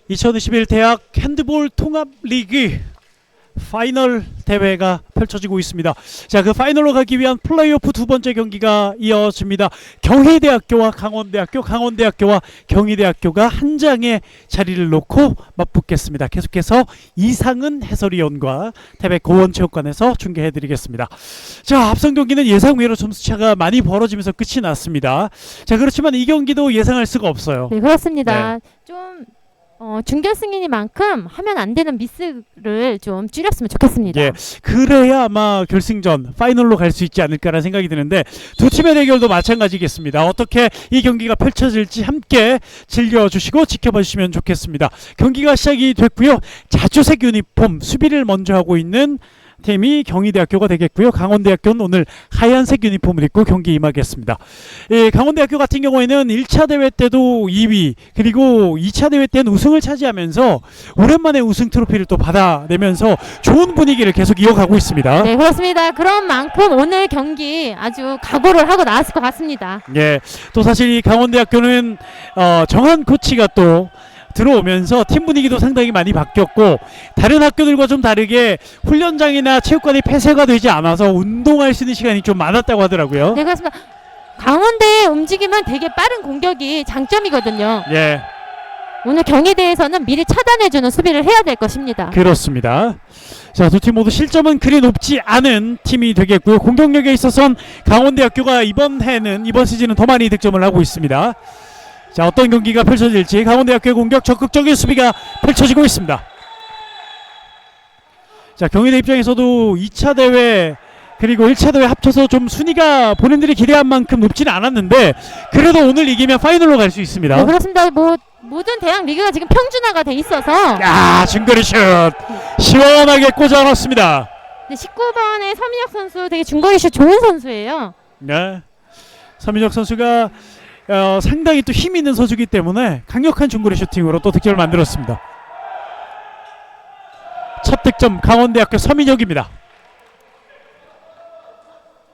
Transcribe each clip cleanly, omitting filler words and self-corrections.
2021 대학 핸드볼 통합 리그 파이널 대회가 펼쳐지고 있습니다. 자, 그 파이널로 가기 위한 플레이오프 두 번째 경기가 이어집니다. 경희대학교와 강원대학교, 강원대학교와 경희대학교가 한 장의 자리를 놓고 맞붙겠습니다. 계속해서 이상은 해설위원과 태백 고원체육관에서 중계해드리겠습니다. 자, 앞선 경기는 예상외로 점수차가 많이 벌어지면서 끝이 났습니다. 자, 그렇지만 이 경기도 예상할 수가 없어요. 네, 그렇습니다. 네. 좀 준결승이니만큼 하면 안 되는 미스를 좀 줄였으면 좋겠습니다. 예, 그래야 아마 결승전 파이널로 갈 수 있지 않을까라는 생각이 드는데 두 팀의 대결도 마찬가지겠습니다. 어떻게 이 경기가 펼쳐질지 함께 즐겨주시고 지켜봐 주시면 좋겠습니다. 경기가 시작이 됐고요. 자주색 유니폼 수비를 먼저 하고 있는 팀이 경희대학교가 되겠고요. 강원대학교는 오늘 하얀색 유니폼을 입고 경기 임하겠습니다. 예, 강원대학교 같은 경우에는 1차 대회 때도 2위 그리고 2차 대회 때는 우승을 차지하면서 오랜만에 우승 트로피를 또 받아내면서 좋은 분위기를 계속 이어가고 있습니다. 네, 그렇습니다. 그런 만큼 오늘 경기 아주 각오를 하고 나왔을 것 같습니다. 예, 또 사실 이 강원대학교는 정한 코치가 또 들어오면서 팀 분위기도 상당히 많이 바뀌었고 다른 학교들과 좀 다르게 훈련장이나 체육관이 폐쇄가 되지 않아서 운동할 수 있는 시간이 좀 많았다고 하더라고요. 네, 그렇습니다. 강원대의 움직임은 되게 빠른 공격이 장점이거든요. 예, 오늘 경희대에서는 미리 차단해주는 수비를 해야 될 것입니다. 그렇습니다. 자, 두 팀 모두 실점은 그리 높지 않은 팀이 되겠고요. 공격력에 있어서는 강원대학교가 이번 시즌은 더 많이 득점을 하고 있습니다. 자, 어떤 경기가 펼쳐질지 강원대학교의 공격 적극적인 수비가 펼쳐지고 있습니다. 자, 경희대 입장에서도 2차 대회 그리고 1차 대회 합쳐서 좀 순위가 본인들이 기대한 만큼 높지는 않았는데 그래도 오늘 이기면 파이널로 갈 수 있습니다. 네, 그렇습니다. 모든 대학 리그가 지금 평준화가 돼 있어서 중거리 슛 시원하게 꽂아 넣었습니다. 네, 19번의 서민혁 선수 되게 중거리 슛 좋은 선수예요. 네, 서민혁 선수가 상당히 또 힘 있는 선수이기 때문에 강력한 중거리 슈팅으로 또 득점을 만들었습니다. 첫 득점 강원대학교 서민혁입니다.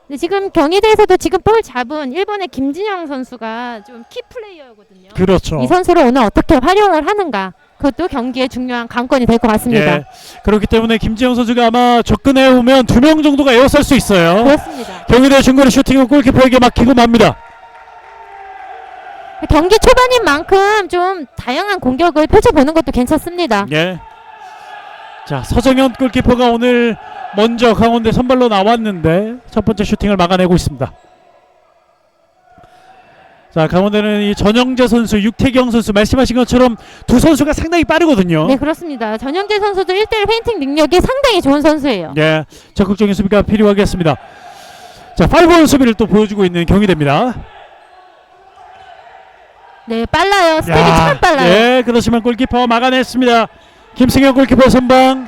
네, 지금 경희대에서도 지금 볼 잡은 일본의 김진영 선수가 좀 키 플레이어거든요. 그렇죠. 이 선수를 오늘 어떻게 활용을 하는가 그것도 경기의 중요한 관건이 될 것 같습니다. 예, 그렇기 때문에 김지영 선수가 아마 접근해 오면 2명 정도가 에워쌀 수 있어요. 그렇습니다. 경희대 중거리 슈팅은 골키퍼에게 맡기고 맙니다. 경기 초반인 만큼 좀 다양한 공격을 펼쳐보는 것도 괜찮습니다. 예. 자, 서정현 골키퍼가 오늘 먼저 강원대 선발로 나왔는데 첫 번째 슈팅을 막아내고 있습니다. 자, 강원대는 이 전영재 선수, 육태경 선수 말씀하신 것처럼 두 선수가 상당히 빠르거든요. 네, 그렇습니다. 전영재 선수도 1대1 페인팅 능력이 상당히 좋은 선수예요. 예, 적극적인 수비가 필요하겠습니다. 자, 5번 수비를 또 보여주고 있는 경희대입니다. 네, 빨라요. 스텝이 참 빨라요. 예, 그렇지만 골키퍼 막아냈습니다. 김승현 골키퍼 선방.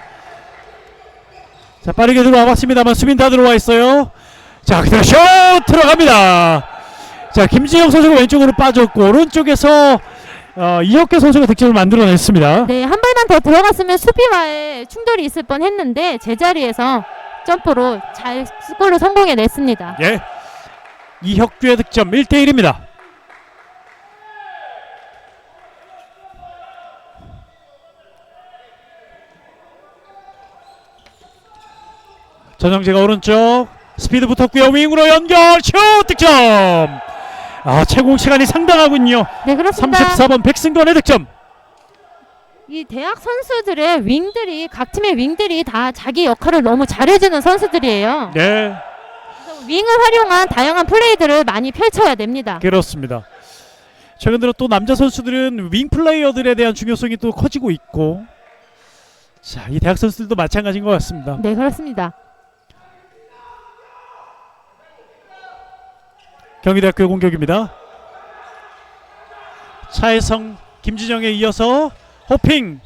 자, 빠르게 들어와 봤습니다만 수비는 다 들어와 있어요. 자, 그대로 슛 들어갑니다. 자, 김진영 선수가 왼쪽으로 빠졌고 오른쪽에서 이혁계 선수가 득점을 만들어냈습니다. 네, 한 발만 더 들어갔으면 수비와의 충돌이 있을 뻔했는데 제자리에서 점프로 잘 골로 성공해냈습니다. 예, 이혁규의 득점 1대1입니다. 전영재가 오른쪽 스피드 붙었고요. 윙으로 연결 슛 득점. 채공 시간이 상당하군요. 네, 그렇습니다. 34번 백승건의 득점. 이 대학 선수들의 각 팀의 윙들이 다 자기 역할을 너무 잘해주는 선수들이에요. 네, 그래서 윙을 활용한 다양한 플레이들을 많이 펼쳐야 됩니다. 그렇습니다. 최근 들어 또 남자 선수들은 윙 플레이어들에 대한 중요성이 또 커지고 있고, 자, 이 대학 선수들도 마찬가지인 것 같습니다. 네, 그렇습니다. 경희대학교 공격입니다. 차혜성, 김진영에 이어서 호핑,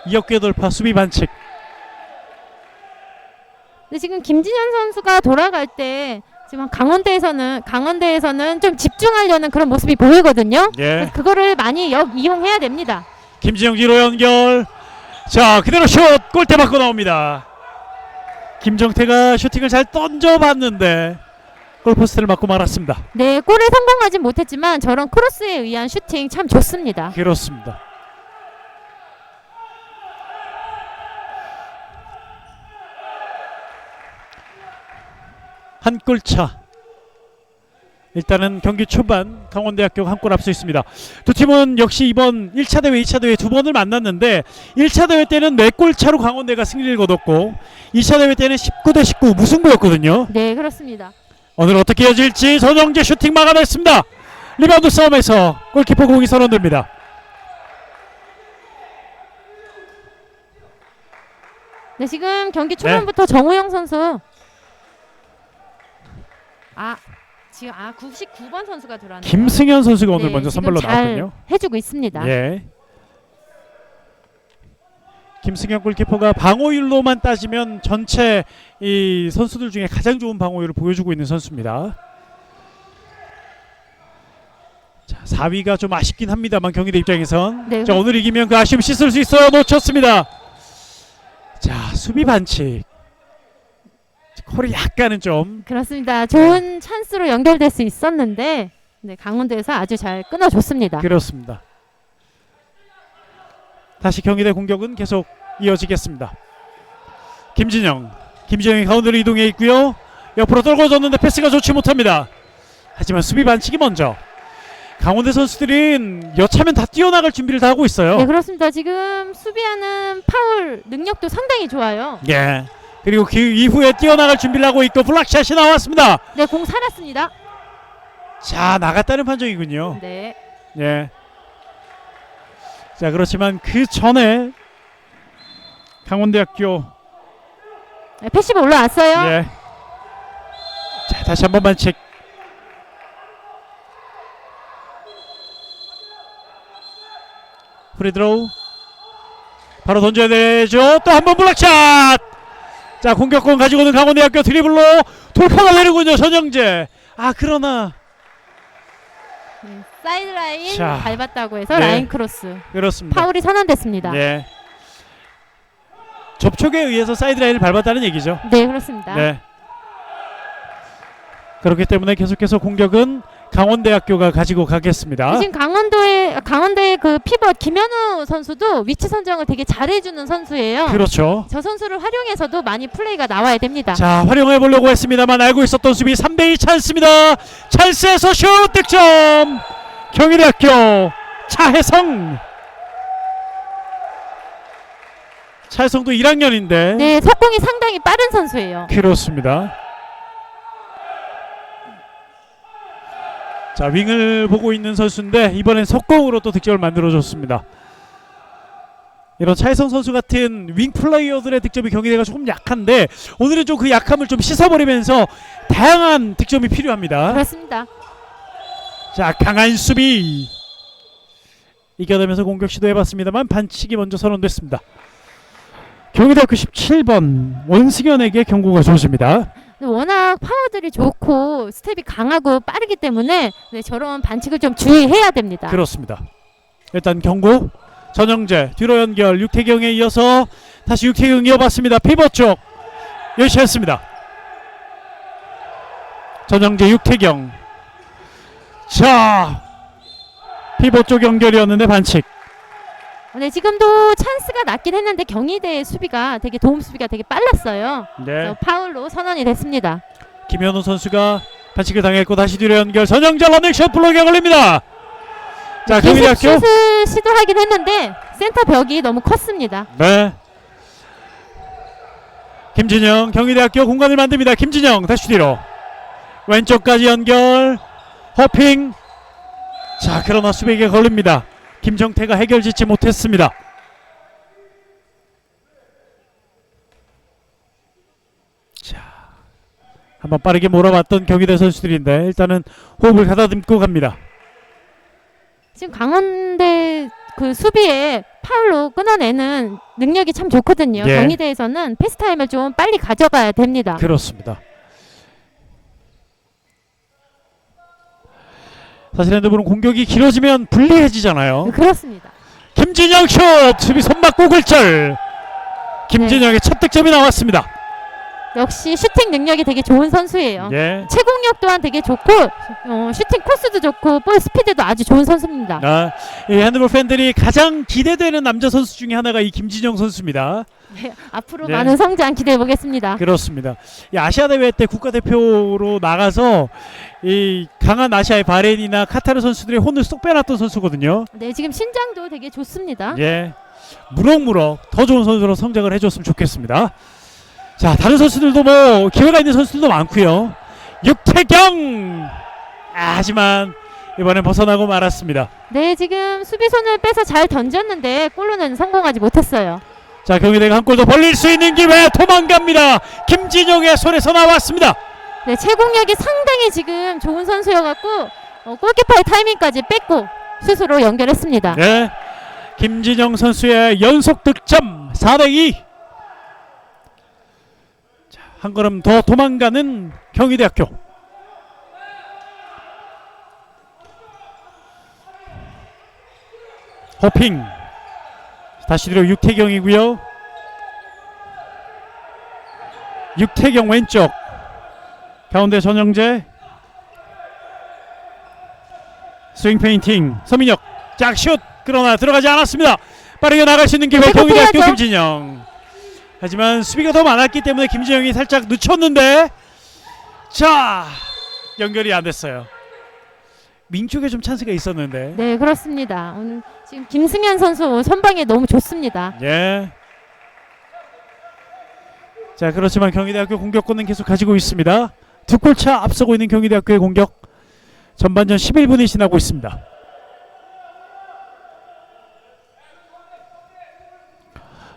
이혁규의 돌파, 수비 반칙. 근데 지금 김진현 선수가 돌아갈 때 지금 강원대에서는 좀 집중하려는 그런 모습이 보이거든요. 예, 그래서 그거를 많이 이용해야 됩니다. 김진영 뒤로 연결. 자, 그대로 슛 골대 맞고 나옵니다. 김정태가 슈팅을 잘 던져봤는데 골포스트를 맞고 말았습니다. 네, 골에 성공하진 못했지만 저런 크로스에 의한 슈팅 참 좋습니다. 그렇습니다. 한 골 차. 일단은 경기 초반 강원대학교가 한 골 앞서 있습니다. 두 팀은 역시 이번 1차 대회, 2차 대회 두 번을 만났는데 1차 대회 때는 4골 차로 강원대가 승리를 거뒀고 2차 대회 때는 19대 19 무승부였거든요. 네, 그렇습니다. 오늘 어떻게 이어질지 전영재 슈팅 막아냈습니다. 리바운드 싸움에서 골키퍼 공이 선언됩니다. 네, 지금 경기 초반부터 정우영 선수 지금 99번 선수가 들어왔네요. 김승현 선수가 오늘 네, 먼저 지금 선발로 잘 나왔군요. 해주고 있습니다. 예. 김승현 골키퍼가 방어율로만 따지면 전체 이 선수들 중에 가장 좋은 방어율을 보여주고 있는 선수입니다. 자, 4위가 좀 아쉽긴 합니다만 경기대 입장에선 네, 자, 오늘 이기면 그 아쉬움 씻을 수 있어요. 놓쳤습니다. 자, 수비 반칙. 콜이 약간은 좀 그렇습니다. 좋은 찬스로 연결될 수 있었는데 네, 강원도에서 아주 잘 끊어줬습니다. 그렇습니다. 다시 경기대 공격은 계속 이어지겠습니다. 김진영이 가운데로 이동해 있고요. 옆으로 떨궈졌는데 패스가 좋지 못합니다. 하지만 수비 반칙이 먼저. 강원대 선수들은 여차면 다 뛰어나갈 준비를 다 하고 있어요. 네, 그렇습니다. 지금 수비하는 파울 능력도 상당히 좋아요. 예. 그리고 그 이후에 뛰어나갈 준비를 하고 있고 블락샷이 나왔습니다. 네, 공 살았습니다. 자, 나갔다는 판정이군요. 네. 예. 자, 그렇지만 그 전에 강원대학교 네, 패시브 올라왔어요. 예. 자, 다시 한번 반칙. 프리드로우 바로 던져야 되죠. 또 한 번 블락샷. 자, 공격권 가지고는 강원대학교 드리블로 돌파가 되는군요. 전영재. 그러나 네, 사이드라인 자, 밟았다고 해서 네. 라인 크로스 그렇습니다. 파울이 선언됐습니다. 예. 접촉에 의해서 사이드라인을 밟았다는 얘기죠. 네, 그렇습니다. 네. 그렇기 때문에 계속해서 공격은 강원대학교가 가지고 가겠습니다. 지금 강원대의 그 피벗 김현우 선수도 위치 선정을 되게 잘해주는 선수예요. 그렇죠. 저 선수를 활용해서도 많이 플레이가 나와야 됩니다. 자, 활용해 보려고 했습니다만 알고 있었던 수비 3대2 찬스입니다. 찬스에서 슛 득점. 경희대학교 차혜성. 차혜성도 1학년인데. 네, 속공이 상당히 빠른 선수예요. 그렇습니다. 자, 윙을 보고 있는 선수인데 이번엔 속공으로 또 득점을 만들어줬습니다. 이런 차혜성 선수 같은 윙 플레이어들의 득점이 경기대가 조금 약한데 오늘은 좀 그 약함을 좀 씻어버리면서 다양한 득점이 필요합니다. 그렇습니다. 자, 강한 수비 이겨내면서 공격 시도해봤습니다만 반칙이 먼저 선언됐습니다. 경희대학교 17번 원승현에게 경고가 주어집니다. 워낙 파워들이 좋고 스텝이 강하고 빠르기 때문에 네, 저런 반칙을 좀 주의해야 됩니다. 그렇습니다. 일단 경고. 전영재 뒤로 연결 육태경에 이어서 다시 육태경 이어봤습니다. 피벗 쪽 열시했습니다. 전영재 육태경. 자, 피벗 쪽 연결이었는데 반칙. 네, 지금도 찬스가 났긴 했는데 경희대의 수비가 되게 도움 수비가 되게 빨랐어요. 네. 그래서 파울로 선언이 됐습니다. 김현우 선수가 반칙을 당했고 다시 뒤로 연결. 전영재 러닝샷 블록에 걸립니다. 자, 경희대학교 슛을 시도하긴 했는데 센터 벽이 너무 컸습니다. 네. 김진영 경희대학교 공간을 만듭니다. 김진영 다시 뒤로 왼쪽까지 연결 허핑. 자, 그러나 수비에게 걸립니다. 김정태가 해결짓지 못했습니다. 자, 한번 빠르게 몰아봤던 경희대 선수들인데 일단은 호흡을 가다듬고 갑니다. 지금 강원대 그 수비에 파울로 끊어내는 능력이 참 좋거든요. 예. 경희대에서는 패스 타임을 좀 빨리 가져가야 됩니다. 그렇습니다. 사실 핸드볼은 공격이 길어지면 불리해지잖아요. 그렇습니다. 김진영 슛! 수비 손 맞고 굴절! 김진영의 첫 득점이 나왔습니다. 역시 슈팅 능력이 되게 좋은 선수예요. 예. 체공력 또한 되게 좋고 슈팅 코스도 좋고 볼 스피드도 아주 좋은 선수입니다. 이 핸드볼 팬들이 가장 기대되는 남자 선수 중에 하나가 이 김진영 선수입니다. 네, 앞으로 네. 많은 성장 기대해 보겠습니다. 그렇습니다. 이 아시아 대회 때 국가대표로 나가서 이 강한 아시아의 바레인이나 카타르 선수들의 혼을 쏙 빼놨던 선수거든요. 네, 지금 신장도 되게 좋습니다. 예, 무럭무럭 더 좋은 선수로 성장을 해줬으면 좋겠습니다. 자, 다른 선수들도 뭐 기회가 있는 선수들도 많고요. 육태경, 하지만 이번엔 벗어나고 말았습니다. 네, 지금 수비손을 빼서 잘 던졌는데 골로는 성공하지 못했어요. 자, 경희대가 한 골 더 벌릴 수 있는 기회 도망갑니다. 김진용의 손에서 나왔습니다. 네, 체공력이 상당히 지금 좋은 선수여갖고 골키퍼의 타이밍까지 뺏고 슛으로 연결했습니다. 네, 김진영 선수의 연속 득점 4대2. 자, 한 걸음 더 도망가는 경희대학교. 호핑 다시 뒤로 육태경이고요. 육태경 왼쪽 가운데 전영재 스윙 페인팅 서민혁 짝슛 그러나 들어가지 않았습니다. 빠르게 나갈 수 있는 기회 경희대학교 해야죠. 김진영. 하지만 수비가 더 많았기 때문에 김진영이 살짝 늦췄는데 자 연결이 안 됐어요. 민쪽에 좀 찬스가 있었는데. 네, 그렇습니다. 오늘 지금 김승현 선수 선방이 너무 좋습니다. 예. 자, 그렇지만 경희대학교 공격권은 계속 가지고 있습니다. 두 골 차 앞서고 있는 경희대학교의 공격. 전반전 11분이 지나고 있습니다.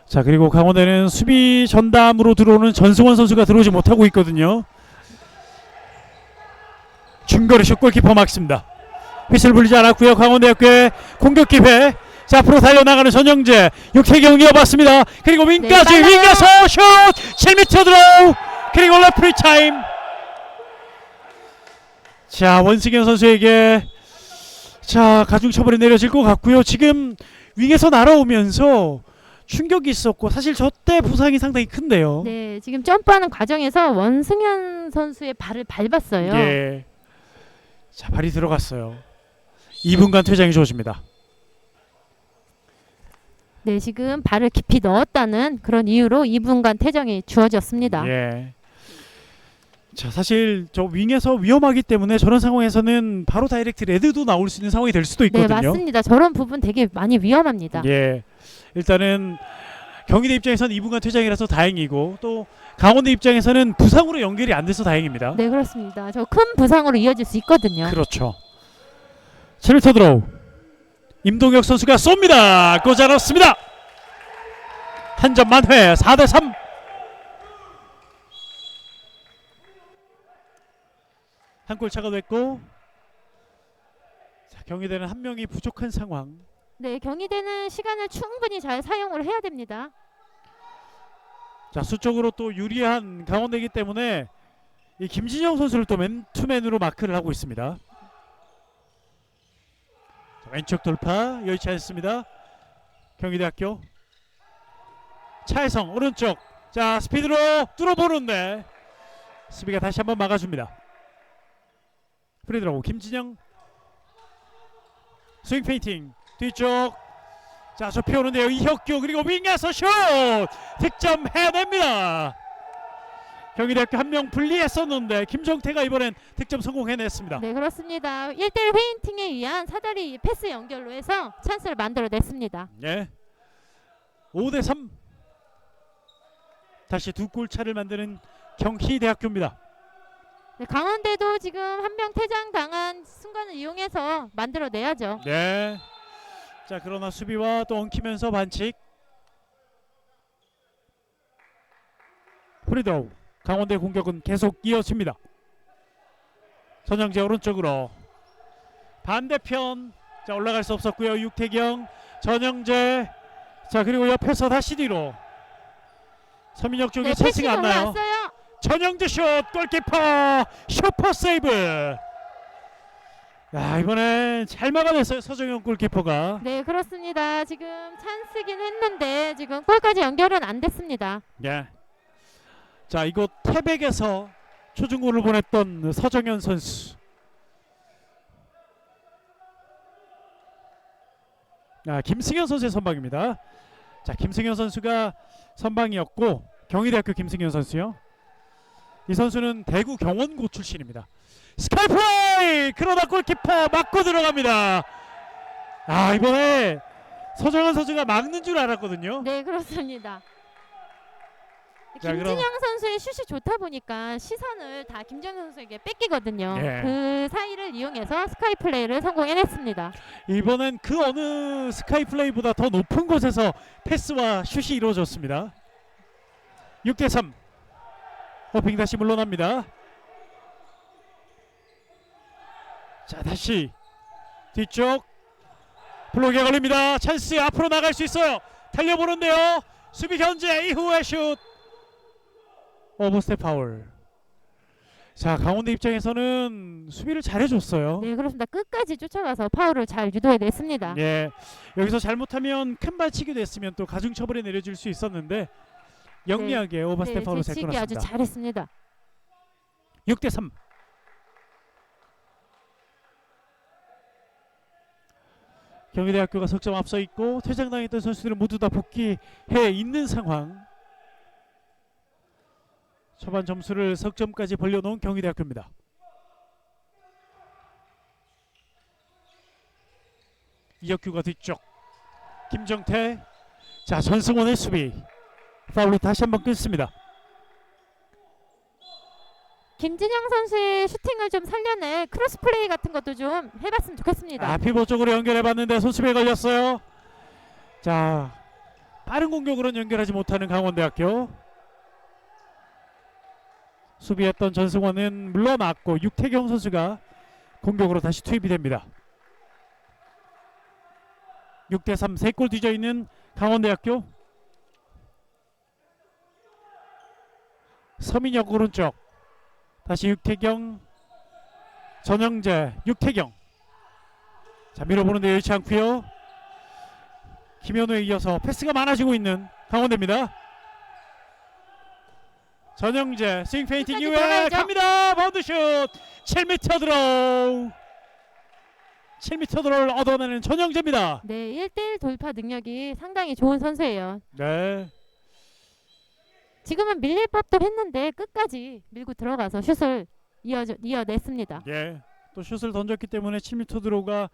자, 그리고 강원대는 수비 전담으로 들어오는 전승원 선수가 들어오지 못하고 있거든요. 중거리 슛 골키퍼 막습니다. 휘슬 불리지 않았고요. 강원대학교의 공격 기회. 자, 앞으로 달려나가는 전영재, 육태경 이어봤습니다. 그리고 윙까지 네, 윙에서 슛 7m 드로우. 그리고 레프리 타임. 자, 원승현 선수에게 자 가중 처벌이 내려질 것 같고요. 지금 윙에서 날아오면서 충격이 있었고 사실 저 때 부상이 상당히 큰데요. 네, 지금 점프하는 과정에서 원승현 선수의 발을 밟았어요. 예. 자, 발이 들어갔어요. 2분간 퇴장이 주어집니다. 네, 지금 발을 깊이 넣었다는 그런 이유로 2분간 퇴장이 주어졌습니다. 예. 자, 사실 저 윙에서 위험하기 때문에 저런 상황에서는 바로 다이렉트 레드도 나올 수 있는 상황이 될 수도 네, 있거든요. 맞습니다. 저런 부분 되게 많이 위험합니다. 예. 일단은 경희대 입장에서는 2분간 퇴장이라서 다행이고 또 강원대 입장에서는 부상으로 연결이 안 돼서 다행입니다. 네, 그렇습니다. 저 큰 부상으로 이어질 수 있거든요. 그렇죠. 7m 드로우. 임동혁 선수가 쏩니다. 꽂아 넣습니다. 한 점 만회 4대3. 한 골 차가 됐고 자, 경희대는 한 명이 부족한 상황. 네, 경희대는 시간을 충분히 잘 사용을 해야 됩니다. 자, 수적으로 또 유리한 강원대이기 때문에 이 김진영 선수를 또 맨투맨으로 마크를 하고 있습니다. 자, 왼쪽 돌파 여의치 않습니다. 경희대학교 차혜성 오른쪽. 자, 스피드로 뚫어보는데 수비가 다시 한번 막아줍니다. 프리드로우 김진영 스윙 페인팅 뒤쪽. 자, 저 피오는데요. 이혁규 그리고 윙에서 슛 득점 해냅니다. 경희대학교 한 명 분리했었는데 김정태가 이번엔 득점 성공해냈습니다. 네, 그렇습니다. 1대1 페인팅에 의한 사다리 패스 연결로 해서 찬스를 만들어냈습니다. 예. 5대3. 다시 두 골 차를 만드는 경희대학교입니다. 네, 강원대도 지금 한 명 퇴장 당한 순간을 이용해서 만들어내야죠. 네. 자, 그러나 수비와 또 엉키면서 반칙. 프리드로우. 강원대 공격은 계속 이어집니다. 전영재 오른쪽으로 반대편. 자, 올라갈 수 없었고요. 육태경 전영재. 자, 그리고 옆에서 다시 뒤로 서민혁 쪽에 네, 찬스가 패싱이 안 나요. 올라왔어요. 전영재 슛 골키퍼 슈퍼 세이브. 야, 이번엔 잘 막아냈어요. 서정현 골키퍼가. 네, 그렇습니다. 지금 찬스긴 했는데 지금 골까지 연결은 안 됐습니다. 예. 자, 자, 이곳 태백에서 초중고를 보냈던 서정현 선수. 김승현 선수의 선방입니다. 자, 김승현 선수가 선방이었고 경희대학교 김승현 선수요. 이 선수는 대구 경원고 출신입니다. 스카이플라이! 그러나 골키퍼 맞고 들어갑니다. 이번에 서정현 선수가 막는 줄 알았거든요. 네, 그렇습니다. 자, 김진영 선수의 슛이 좋다 보니까 시선을 다 김진영 선수에게 뺏기거든요. 예. 그 사이를 이용해서 스카이 플레이를 성공해냈습니다. 이번엔 그 어느 스카이플레이보다 더 높은 곳에서 패스와 슛이 이루어졌습니다. 6대3. 허핑 다시 물러납니다. 자, 다시 뒤쪽 블록에 걸립니다. 찬스, 앞으로 나갈 수 있어요. 달려보는데요. 수비 견제 이후에 슛. 오버스텝 파울. 자, 강원대 입장에서는 수비를 잘해줬어요. 네, 그렇습니다. 끝까지 쫓아가서 파울을 잘 유도해냈습니다. 예, 여기서 잘못하면 큰 발치기 됐으면 또 가중처벌이 내려질 수 있었는데 영리하게 오버스텝 파울을 잘 제치기 아주 끊었습니다. 잘했습니다. 6대3. 경희대학교가 석점 앞서 있고 퇴장당했던 선수들은 모두 다 복귀해 있는 상황. 초반 점수를 석점까지 벌려놓은 경희대학교입니다. 이혁규가 뒤쪽. 김정태. 자, 전승원의 수비. 파울로 다시 한번 끊습니다. 김진영 선수의 슈팅을 좀 살려낼 크로스 플레이 같은 것도 좀 해봤으면 좋겠습니다. 피보 쪽으로 연결해봤는데 손수비에 걸렸어요. 자, 빠른 공격으로는 연결하지 못하는 강원대학교. 수비했던 전승원은 물러났고 육태경 선수가 공격으로 다시 투입이 됩니다. 6대3 3골 뒤져있는 강원대학교. 서민혁 오른쪽. 다시 육태경, 전영재, 육태경. 자, 밀어보는데 여의치 않고요. 김현우에 이어서 패스가 많아지고 있는 강원대입니다. 전영재 스윙 페인팅 이후에 들어가야죠. 갑니다. 바운드슛 7m 드로우. 7m 드로우를 얻어내는 전영재입니다. 네, 1대1 돌파 능력이 상당히 좋은 선수예요. 네, 지금은 밀릴 법도 했는데 끝까지 밀고 들어가서 슛을 이어냈습니다. 예, 또 슛을 던졌기 때문에 7m 드로우가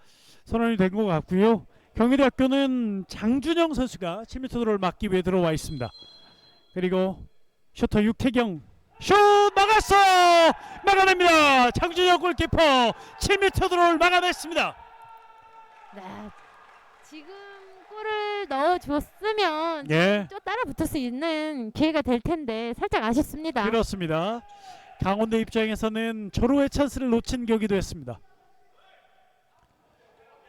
선언이 된 것 같고요. 경희대학교는 장준영 선수가 7m 드로우를 막기 위해 들어와 있습니다. 그리고 슈터 육태경 슛 막았어요. 막아냅니다. 장준영 골키퍼 7m 드로우를 막아냈습니다. 네, 지금 골을 넣어줬으면 예, 또 따라 붙을 수 있는 기회가 될 텐데 살짝 아쉽습니다. 그렇습니다. 강원대 입장에서는 절호의 찬스를 놓친 경기도 했습니다.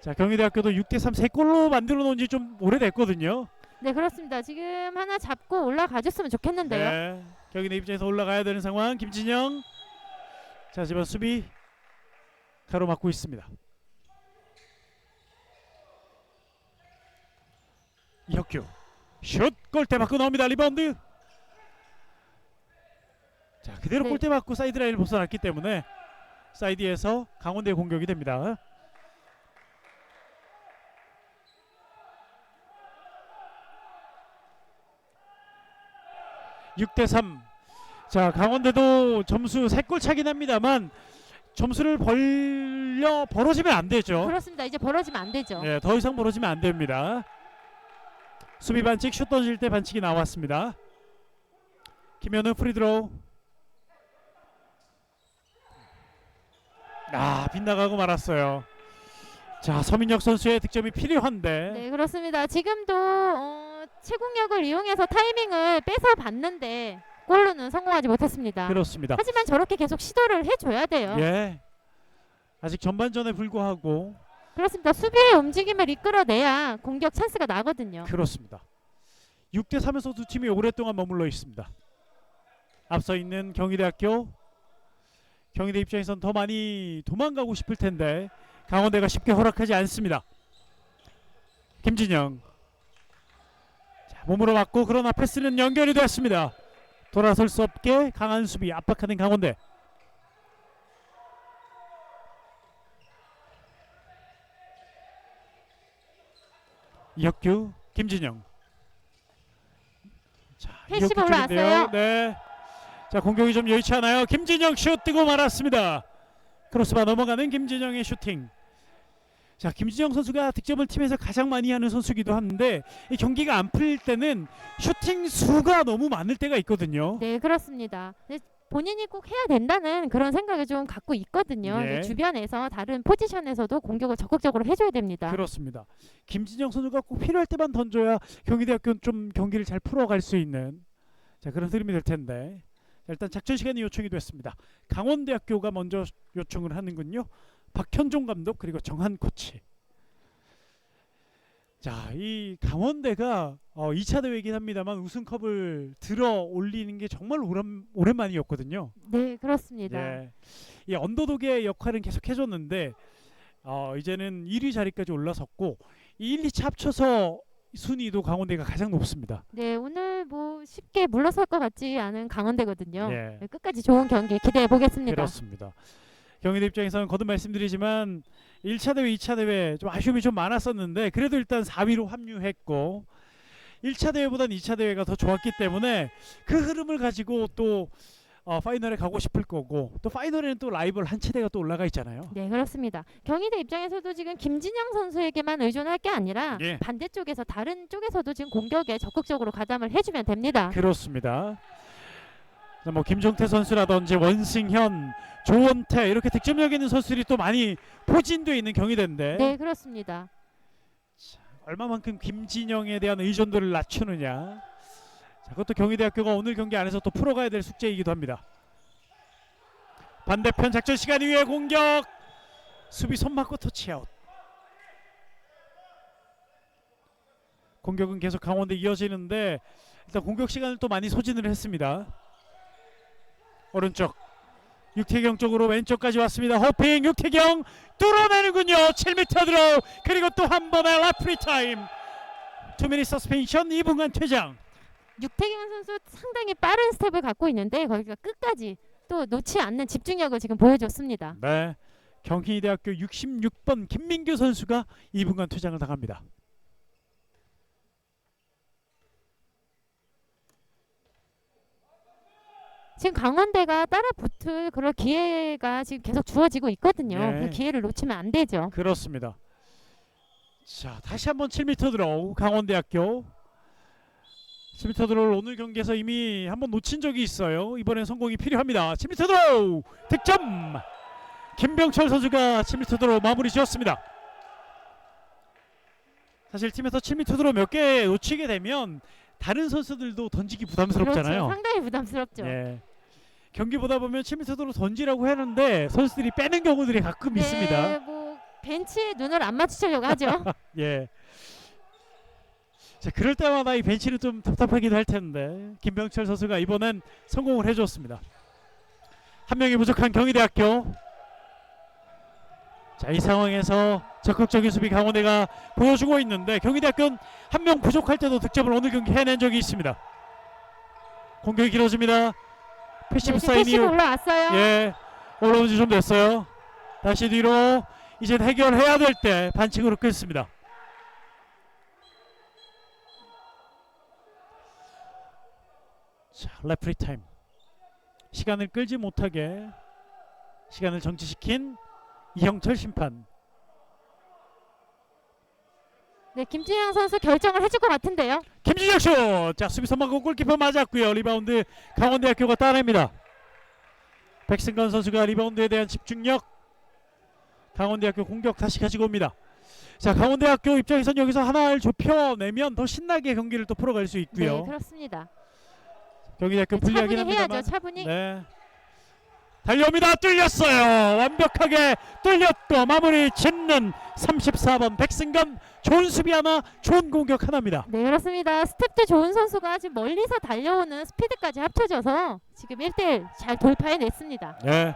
자, 경희대학교도 6대3 3골로 만들어 놓은 지 좀 오래됐거든요. 네, 그렇습니다. 지금 하나 잡고 올라가줬으면 좋겠는데요. 네, 경희대 입장에서 올라가야 되는 상황. 김진영. 자, 하지만 수비 가로막고 있습니다. 이혁규 슛 골대 맞고 나옵니다. 리바운드. 자, 그대로 네. 골대 맞고 사이드 라인을 벗어났기 때문에 사이드에서 강원대 공격이 됩니다. (6대3) 자, 강원대도 점수 3골 차긴 합니다만 점수를 벌어지면 안 되죠. 그렇습니다. 이제 벌어지면 안 되죠. 네, 더 이상 벌어지면 안 됩니다. 수비 반칙, 슛 던질 때 반칙이 나왔습니다. 김현우 프리드로우. 빗나가고 말았어요. 자, 서민혁 선수의 득점이 필요한데. 네, 그렇습니다. 지금도 채공력을 이용해서 타이밍을 뺏어 봤는데 골로는 성공하지 못했습니다. 그렇습니다. 하지만 저렇게 계속 시도를 해줘야 돼요. 예, 아직 전반전에 불구하고. 그렇습니다. 수비의 움직임을 이끌어내야 공격 찬스가 나거든요. 그렇습니다. 6대3에서 두 팀이 오랫동안 머물러 있습니다. 앞서 있는 경희대학교. 경희대 입장에선 더 많이 도망가고 싶을 텐데 강원대가 쉽게 허락하지 않습니다. 김진영. 자, 몸으로 맞고 그러나 패스는 연결이 됐습니다. 돌아설 수 없게 강한 수비 압박하는 강원대. 이혁규, 김진영. 자, 패시브 이혁규 쪽인데요. 올라왔어요. 네. 자, 공격이 좀 여의치 않아요. 김진영 슛 뜨고 말았습니다. 크로스바 넘어가는 김진영의 슈팅. 자, 김진영 선수가 득점을 팀에서 가장 많이 하는 선수기도 한데 이 경기가 안 풀릴 때는 슈팅 수가 너무 많을 때가 있거든요. 네, 그렇습니다. 근데 본인이 꼭 해야 된다는 그런 생각을 좀 갖고 있거든요. 예. 주변에서 다른 포지션에서도 공격을 적극적으로 해줘야 됩니다. 그렇습니다. 김진영 선수가 꼭 필요할 때만 던져야 경희대학교는 좀 경기를 잘 풀어갈 수 있는 자 그런 흐름이 될 텐데 자, 일단 작전 시간이 요청이 됐습니다. 강원대학교가 먼저 요청을 하는군요. 박현종 감독 그리고 정한 코치. 자, 이 강원대가 2차 대회이긴 합니다만 우승컵을 들어 올리는 게 정말 오랜만이었거든요. 네, 그렇습니다. 예. 이 언더독의 역할은 계속 해줬는데 이제는 1위 자리까지 올라섰고 이 1, 2차 합쳐서 순위도 강원대가 가장 높습니다. 네, 오늘 뭐 쉽게 물러설 것 같지 않은 강원대거든요. 예. 네, 끝까지 좋은 경기 기대해 보겠습니다. 그렇습니다. 경희대 입장에서는 거듭 말씀드리지만 1차 대회, 2차 대회 좀 아쉬움이 좀 많았었는데 그래도 일단 4위로 합류했고 1차 대회보다는 2차 대회가 더 좋았기 때문에 그 흐름을 가지고 또 파이널에 가고 싶을 거고 또 파이널에는 또 라이벌 한 체대가 또 올라가 있잖아요. 네, 그렇습니다. 경희대 입장에서도 지금 김진영 선수에게만 의존할 게 아니라 예. 반대쪽에서 다른 쪽에서도 지금 공격에 적극적으로 가담을 해주면 됩니다. 그렇습니다. 뭐 김종태 선수라든지 원승현, 조원태 이렇게 득점력 있는 선수들이 또 많이 포진되어 있는 경희대인데 네, 그렇습니다. 얼마만큼 김진영에 대한 의존도를 낮추느냐. 자, 그것도 경희대학교가 오늘 경기 안에서 또 풀어가야 될 숙제이기도 합니다. 반대편 작전 시간 이후에 공격. 수비 손 맞고 터치아웃. 공격은 계속 강원대 이어지는데 일단 공격 시간을 또 많이 소진을 했습니다. 오른쪽 육태경 쪽으로 왼쪽까지 왔습니다. 호핑 육태경 뚫어내는군요. 7m 들어 그리고 또 한 번의 라프리 타임. 2미닛 서스펜션 2분간 퇴장. 육태경 선수 상당히 빠른 스텝을 갖고 있는데 거기가 끝까지 또 놓지 않는 집중력을 지금 보여줬습니다. 네, 경희대학교 66번 김민규 선수가 2분간 퇴장을 당합니다. 지금 강원대가 따라 붙을 그런 기회가 지금 계속 주어지고 있거든요. 네. 그 기회를 놓치면 안 되죠. 그렇습니다. 자, 다시 한번 7m 드로우 강원대학교 7m 드로우를 오늘 경기에서 이미 한번 놓친 적이 있어요. 이번엔 성공이 필요합니다. 7m 드로우 득점. 김병철 선수가 7m 드로우 마무리 지었습니다. 사실 팀에서 7m 드로우 몇 개 놓치게 되면 다른 선수들도 던지기 부담스럽잖아요. 그렇죠. 상당히 부담스럽죠. 예. 경기 보다 보면 7m 드로우 던지라고 하는데 선수들이 빼는 경우들이 가끔 네, 있습니다. 뭐 벤치에 눈을 안 맞추려고 하죠. 예. 자, 그럴 때마다 이 벤치는 좀 답답하기도 할 텐데 김병철 선수가 이번엔 성공을 해줬습니다. 한 명이 부족한 경희대학교. 자, 이 상황에서 적극적인 수비 강원대가 보여주고 있는데 경희대학교는 한 명 부족할 때도 득점을 오늘 경기 해낸 적이 있습니다. 공격이 길어집니다. 패시브 네, 사인 패시브 이후 올라왔어요. 예, 올라온 지 좀 됐어요. 다시 뒤로 이제 해결해야 될 때 반칙으로 끊습니다. 자, 레프리 타임. 시간을 끌지 못하게 시간을 정지시킨 이형철 심판. 네, 김진영 선수 결정을 해줄 것 같은데요. 김진혁 슛! 자, 수비 선방고 골키퍼 맞았고요. 리바운드 강원대학교가 따냅니다. 백승건 선수가 리바운드에 대한 집중력. 강원대학교 공격 다시 가지고 옵니다. 자, 강원대학교 입장에선 여기서 하나를 좁혀내면 더 신나게 경기를 또 풀어갈 수 있고요. 네, 그렇습니다. 경희대학교 불리하긴 차분히 합니다만. 해야죠. 차분히. 네. 달려옵니다. 뚫렸어요. 완벽하게 뚫렸고 마무리 짓는 34번 백승건. 좋은 수비 하나, 좋은 공격 하나입니다. 네, 그렇습니다. 스텝도 좋은 선수가 지금 멀리서 달려오는 스피드까지 합쳐져서 지금 1대1 잘 돌파해냈습니다. 네.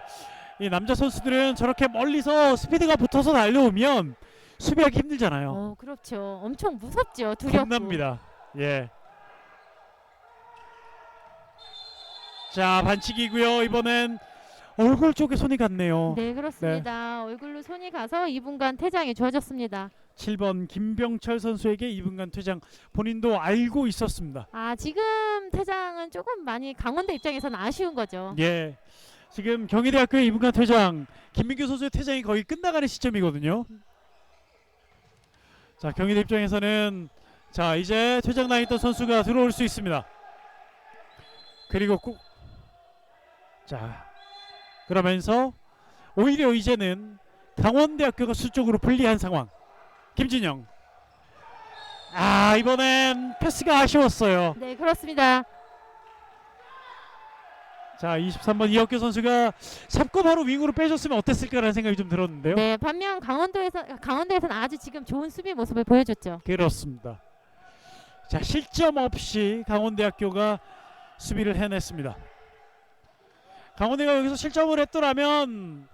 이 남자 선수들은 저렇게 멀리서 스피드가 붙어서 달려오면 수비하기 힘들잖아요. 그렇죠. 엄청 무섭죠. 두렵고. 겁납니다. 예. 자, 반칙이고요. 이번엔 얼굴 쪽에 손이 갔네요. 네, 그렇습니다. 얼굴로 손이 가서 2분간 퇴장이 주어졌습니다. 7번 김병철 선수에게 2분간 퇴장, 본인도 알고 있었습니다. 아, 지금 퇴장은 조금 많이 강원대 입장에서는 아쉬운 거죠. 예. 지금 경희대학교의 2분간 퇴장, 김민규 선수의 퇴장이 거의 끝나가는 시점이거든요. 자, 경희대 입장에서는 자, 이제 퇴장 당했던 선수가 들어올 수 있습니다. 그리고 꼭 자, 그러면서 오히려 이제는 강원대학교가 수적으로 불리한 상황. 김진영. 아, 이번엔 패스가 아쉬웠어요. 네, 그렇습니다. 자, 23번 이혁규 선수가 잡고 바로 윙으로 빼줬으면 어땠을까라는 생각이 좀 들었는데요. 네, 반면 강원도에서는 아주 지금 좋은 수비 모습을 보여줬죠. 그렇습니다. 자, 실점 없이 강원대학교가 수비를 해냈습니다. 강원대가 여기서 실점을 했더라면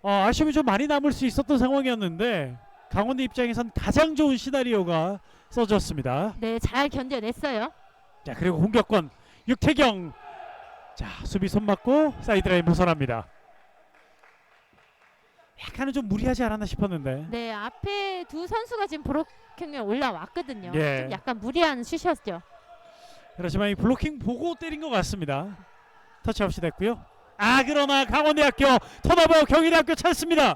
아쉬움이 좀 많이 남을 수 있었던 상황이었는데 강원대 입장에선 가장 좋은 시나리오가 써졌습니다. 네, 잘 견뎌냈어요. 자, 그리고 공격권 육태경. 자, 수비 손 맞고 사이드라인 벗어납니다. 약간은 좀 무리하지 않았나 싶었는데. 네, 앞에 두 선수가 지금 브로킹에 올라왔거든요. 예. 좀 약간 무리한 슛이었죠. 그렇지만 이 블로킹 보고 때린 것 같습니다. 터치 없이 됐고요. 아, 그러나 강원대학교 턴오버 경희대학교 찬스입니다.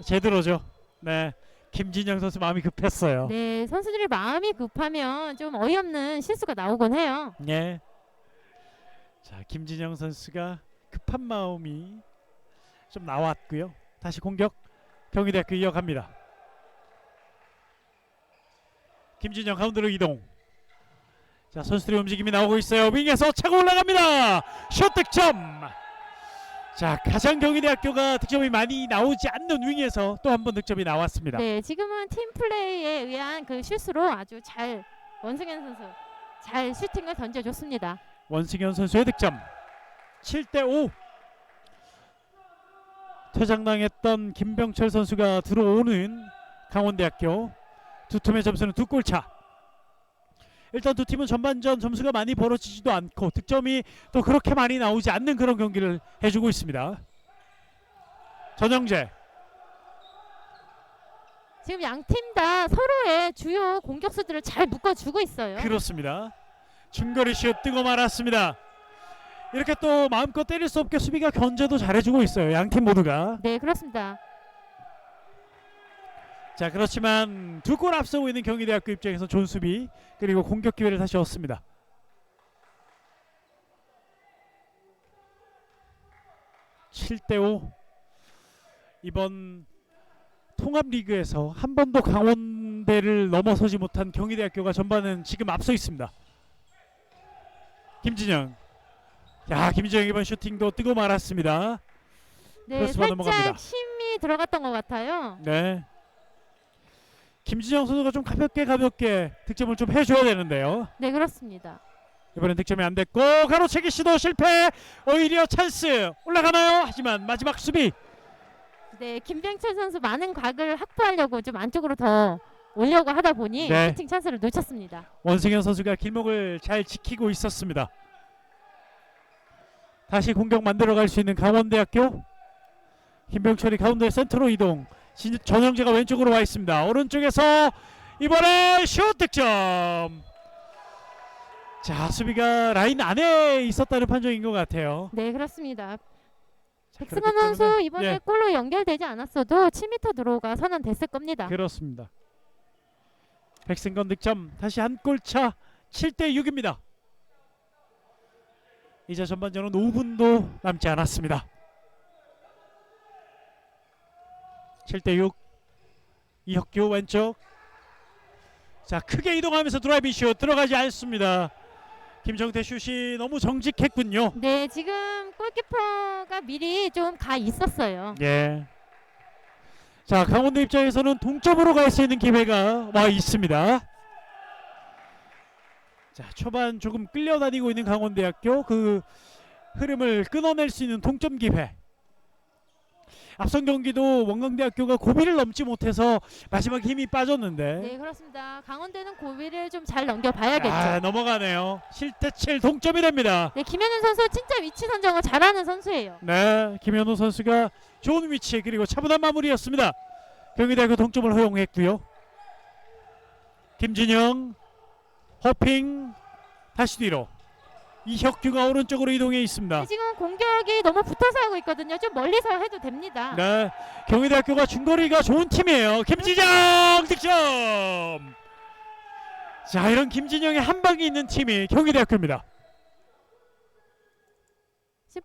제대로죠. 네, 김진영 선수 마음이 급했어요. 네, 선수들이 마음이 급하면 좀 어이없는 실수가 나오곤 해요. 네. 자, 김진영 선수가 급한 마음이 좀 나왔고요. 다시 공격 경희대학교 이어갑니다. 김진영 가운데로 이동. 자, 선수들의 움직임이 나오고 있어요. 윙에서 차고 올라갑니다. 슛 득점. 자, 가장 경희대학교가 득점이 많이 나오지 않는 윙에서 또 한 번 득점이 나왔습니다. 네, 지금은 팀 플레이에 의한 그 슛으로 아주 잘 원승현 선수 잘 슈팅을 던져줬습니다. 원승현 선수의 득점. 7대5. 퇴장당했던 김병철 선수가 들어오는 강원대학교. 두 팀의 점수는 2골 차. 일단 두 팀은 전반전 점수가 많이 벌어지지도 않고 득점이 또 그렇게 많이 나오지 않는 그런 경기를 해주고 있습니다. 전영재. 지금 양 팀 다 서로의 주요 공격수들을 잘 묶어주고 있어요. 그렇습니다. 중거리 슛 뜨고 말았습니다. 이렇게 또 마음껏 때릴 수 없게 수비가 견제도 잘해주고 있어요. 양 팀 모두가. 네, 그렇습니다. 자, 그렇지만 2골 앞서고 있는 경희대학교 입장에서 좋은 수비 그리고 공격 기회를 다시 얻습니다. (7대5) 이번 통합리그에서 한 번도 강원대를 넘어서지 못한 경희대학교가 전반은 지금 앞서 있습니다. 김진영. 야, 김진영 이번 슈팅도 뜨고 말았습니다. 네, 크로스바 살짝 넘어갑니다. 힘이 들어갔던 것 같아요. 네. 김진영 선수가 좀 가볍게 득점을 좀 해줘야 되는데요. 네, 그렇습니다. 이번엔 득점이 안 됐고 가로채기 시도 실패. 오히려 찬스 올라가나요? 하지만 마지막 수비. 네, 김병철 선수 많은 각을 확보하려고 좀 안쪽으로 더 오려고 하다 보니 네. 슈팅 찬스를 놓쳤습니다. 원승현 선수가 길목을 잘 지키고 있었습니다. 다시 공격 만들어갈 수 있는 강원대학교. 김병철이 가운데 센터로 이동. 전영재가 왼쪽으로 와 있습니다. 오른쪽에서 이번에 슛 득점. 자, 수비가 라인 안에 있었다는 판정인 것 같아요. 네, 그렇습니다. 자, 백승환 그렇기 때문에- 선수 이번에 예, 골로 연결되지 않았어도 7m 드로우가 선언됐을 겁니다. 그렇습니다. 백승건 득점. 다시 한 골 차. 7대6입니다. 이제 전반전은 5분도 남지 않았습니다. 7대6. 이혁규 왼쪽. 자, 크게 이동하면서 드라이빙 슛 들어가지 않습니다. 김정태 슛이 너무 정직했군요. 네, 지금 골키퍼가 미리 좀 가 있었어요. 예. 자, 강원도 입장에서는 동점으로 갈 수 있는 기회가 와 있습니다. 자, 초반 조금 끌려다니고 있는 강원대학교 그 흐름을 끊어낼 수 있는 동점 기회. 앞선 경기도 원광대학교가 고비를 넘지 못해서 마지막에 힘이 빠졌는데 네, 그렇습니다. 강원대는 고비를 좀 잘 넘겨봐야겠죠. 아, 넘어가네요. 7대7 동점이 됩니다. 네, 김현우 선수 진짜 위치 선정을 잘하는 선수예요. 네, 김현우 선수가 좋은 위치 그리고 차분한 마무리였습니다. 경희대학교 동점을 허용했고요. 김진영 허핑 다시 뒤로 이혁규가 오른쪽으로 이동해 있습니다. 네, 지금 공격이 너무 붙어서 하고 있거든요. 좀 멀리서 해도 됩니다. 네, 경희대학교가 중거리가 좋은 팀이에요. 김진영 득점. 자, 이런 김진영의 한 방이 있는 팀이 경희대학교입니다.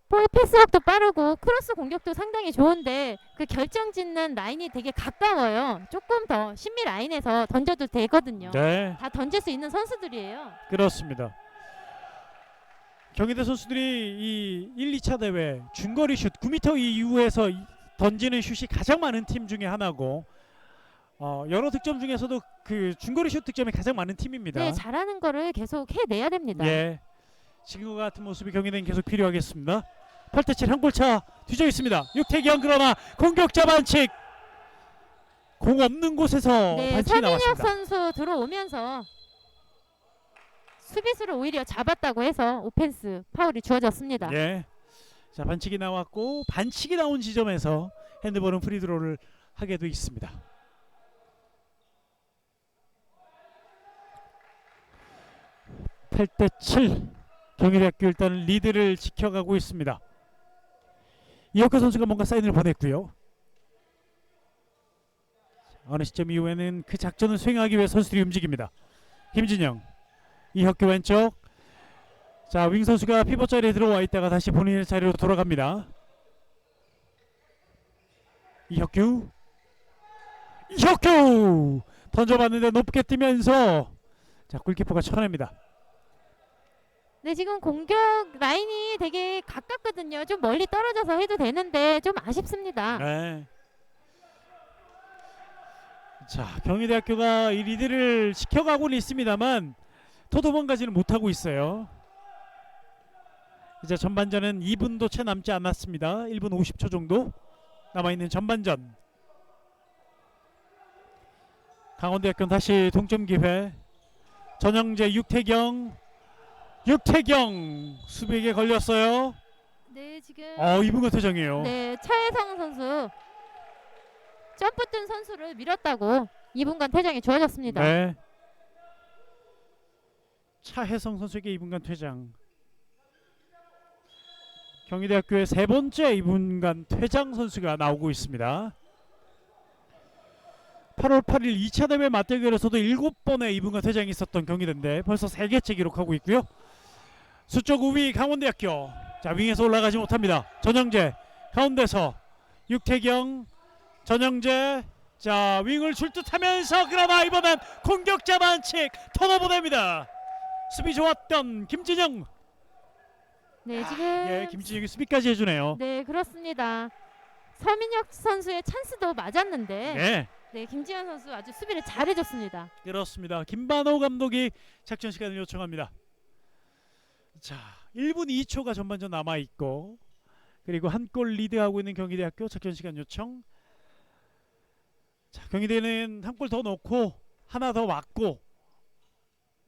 볼 패스업도 빠르고 크로스 공격도 상당히 좋은데 그 결정 짓는 라인이 되게 가까워요. 조금 더 신미 라인에서 던져도 되거든요. 네, 다 던질 수 있는 선수들이에요. 그렇습니다. 경희대 선수들이 이 1, 2차 대회 중거리 슛 9m 이후에서 던지는 슛이 가장 많은 팀 중에 하나고 여러 득점 중에서도 그 중거리 슛 득점이 가장 많은 팀입니다. 네, 잘하는 거를 계속 해내야 됩니다. 예, 지금과 같은 모습이 경희대는 계속 필요하겠습니다. 8대7 한 골차 뒤져 있습니다. 육태경 그러나 공격자 반칙. 공 없는 곳에서 네, 반칙이 서민혁 나왔습니다. 선수 들어오면서 수비수를 오히려 잡았다고 해서 오펜스 파울이 주어졌습니다. 예, 자 반칙이 나왔고 반칙이 나온 지점에서 핸드볼은 프리드로를 하게 돼 있습니다. (8대7) 경희대학교 일단 리드를 지켜가고 있습니다. 이혁규 선수가 뭔가 사인을 보냈고요. 어느 시점 이후에는 그 작전을 수행하기 위해 선수들이 움직입니다. 김진영 이혁규 왼쪽. 자, 윙 선수가 피벗 자리에 들어와 있다가 다시 본인의 자리로 돌아갑니다. 이혁규 던져봤는데 높게 뛰면서 자, 골키퍼가 쳐냅니다. 네, 지금 공격 라인이 되게 가깝거든요. 좀 멀리 떨어져서 해도 되는데 좀 아쉽습니다. 네. 자, 경희대학교가 이 리드를 지켜가고는 있습니다만 더 도망가지는 못하고 있어요. 이제 전반전은 2분도 채 남지 않았습니다. 1분 50초 정도 남아있는 전반전. 강원대학교는 다시 동점 기회. 전영재 육태경 수비에게 걸렸어요. 네, 지금 2분 퇴장이에요. 네, 차혜성 선수 점프 뜬 선수를 밀었다고 2분간 퇴장이 주어졌습니다. 네. 차혜성 선수에게 2분간 퇴장. 경희대학교의 세 번째 2분간 퇴장 선수가 나오고 있습니다. 8월 8일 2차 대회 맞대결에서도 7번의 2분간 퇴장이 있었던 경희대인데 벌써 3개째 기록하고 있고요. 수적 우위 강원대학교. 자, 윙에서 올라가지 못합니다. 전영재 가운데서 육태경 전영재. 자, 윙을 줄 듯하면서 그러나 이번엔 공격자 반칙 턴오버 됩니다. 수비 좋았던 김진영. 네, 지금 예, 김진영이 수비까지 해주네요. 네, 그렇습니다. 서민혁 선수의 찬스도 맞았는데 네, 네, 김지현 선수 아주 수비를 잘해줬습니다. 그렇습니다. 김반호 감독이 작전 시간을 요청합니다. 자, 1분 2초가 전반전 남아있고 그리고 한 골 리드하고 있는 경희대학교 작전 시간 요청. 자, 경희대는 한 골 더 넣고 하나 더 맞고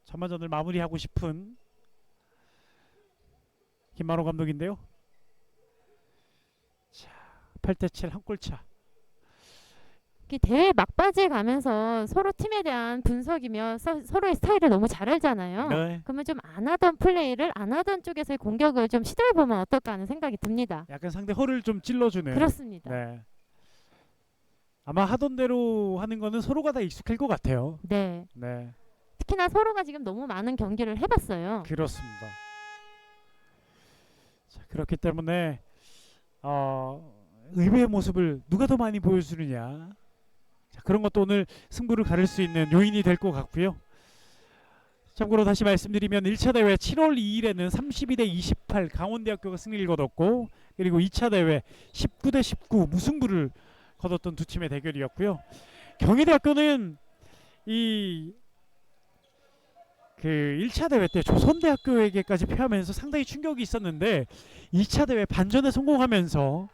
전반전을 마무리하고 싶은 김만호 감독인데요. 자, 8대7 한 골차. 대회 막바지에 가면서 서로 팀에 대한 분석이며 서로의 스타일을 너무 잘 알잖아요. 네, 그러면 좀 안 하던 플레이를 안 하던 쪽에서의 공격을 좀 시도해보면 어떨까 하는 생각이 듭니다. 약간 상대 허를 좀 찔러주는. 그렇습니다. 네. 아마 하던 대로 하는 거는 서로가 다 익숙할 것 같아요. 네. 네, 특히나 서로가 지금 너무 많은 경기를 해봤어요. 그렇습니다. 자, 그렇기 때문에 의외의 모습을 누가 더 많이 보여주느냐, 자, 그런 것도 오늘 승부를 가를 수 있는 요인이 될 것 같고요. 참고로 다시 말씀드리면 1차 대회 7월 2일에는 32대 28 강원대학교가 승리를 거뒀고 그리고 2차 대회 19대 19 무승부를 거뒀던 두 팀의 대결이었고요. 경희대학교는 이 그 1차 대회 때 조선대학교에게까지 패하면서 상당히 충격이 있었는데 2차 대회 반전에 성공하면서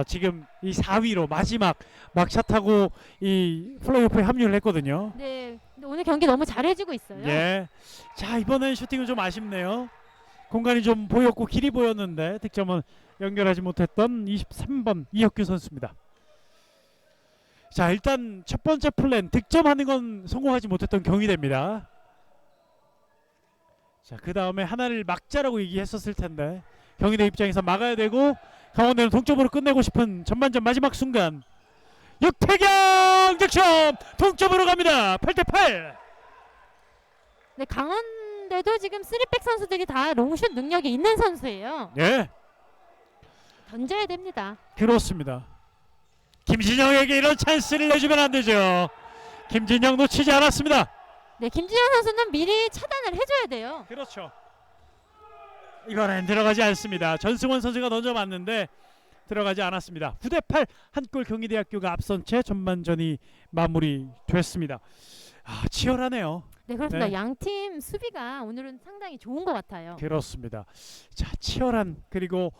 지금 이 4위로 마지막 막차 타고 이 플레이오프에 합류를 했거든요. 네, 근데 오늘 경기 너무 잘해주고 있어요. 예. 자, 이번엔 슈팅은 좀 아쉽네요. 공간이 좀 보였고 길이 보였는데 득점은 연결하지 못했던 23번 이혁규 선수입니다. 자, 일단 첫 번째 플랜 득점하는 건 성공하지 못했던 경희대입니다. 자, 그 다음에 하나를 막자라고 얘기했었을 텐데 경희대 입장에서 막아야 되고 강원대는 동점으로 끝내고 싶은 전반전 마지막 순간 육태경 득점! 동점으로 갑니다. 8대8. 네, 강원대도 지금 3백 선수들이 다 롱슛 능력이 있는 선수예요. 예, 던져야 됩니다. 그렇습니다. 김진영에게 이런 찬스를 내주면 안 되죠. 김진영 놓치지 않았습니다. 네, 김진현 선수는 미리 차단을 해줘야 돼요. 그렇죠. 이번엔 들어가지 않습니다. 전승원 선수가 던져봤는데 들어가지 않았습니다. 9대8 한골 경희대학교가 앞선 채 전반전이 마무리됐습니다. 치열하네요. 네, 그렇습니다. 네. 양팀 수비가 오늘은 상당히 좋은 것 같아요. 그렇습니다. 자, 치열한 그리고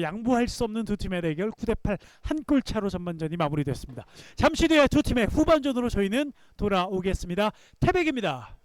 양보할 수 없는 두 팀의 대결 9대8 한골 차로 전반전이 마무리됐습니다. 잠시 뒤에 두 팀의 후반전으로 저희는 돌아오겠습니다. 태백입니다.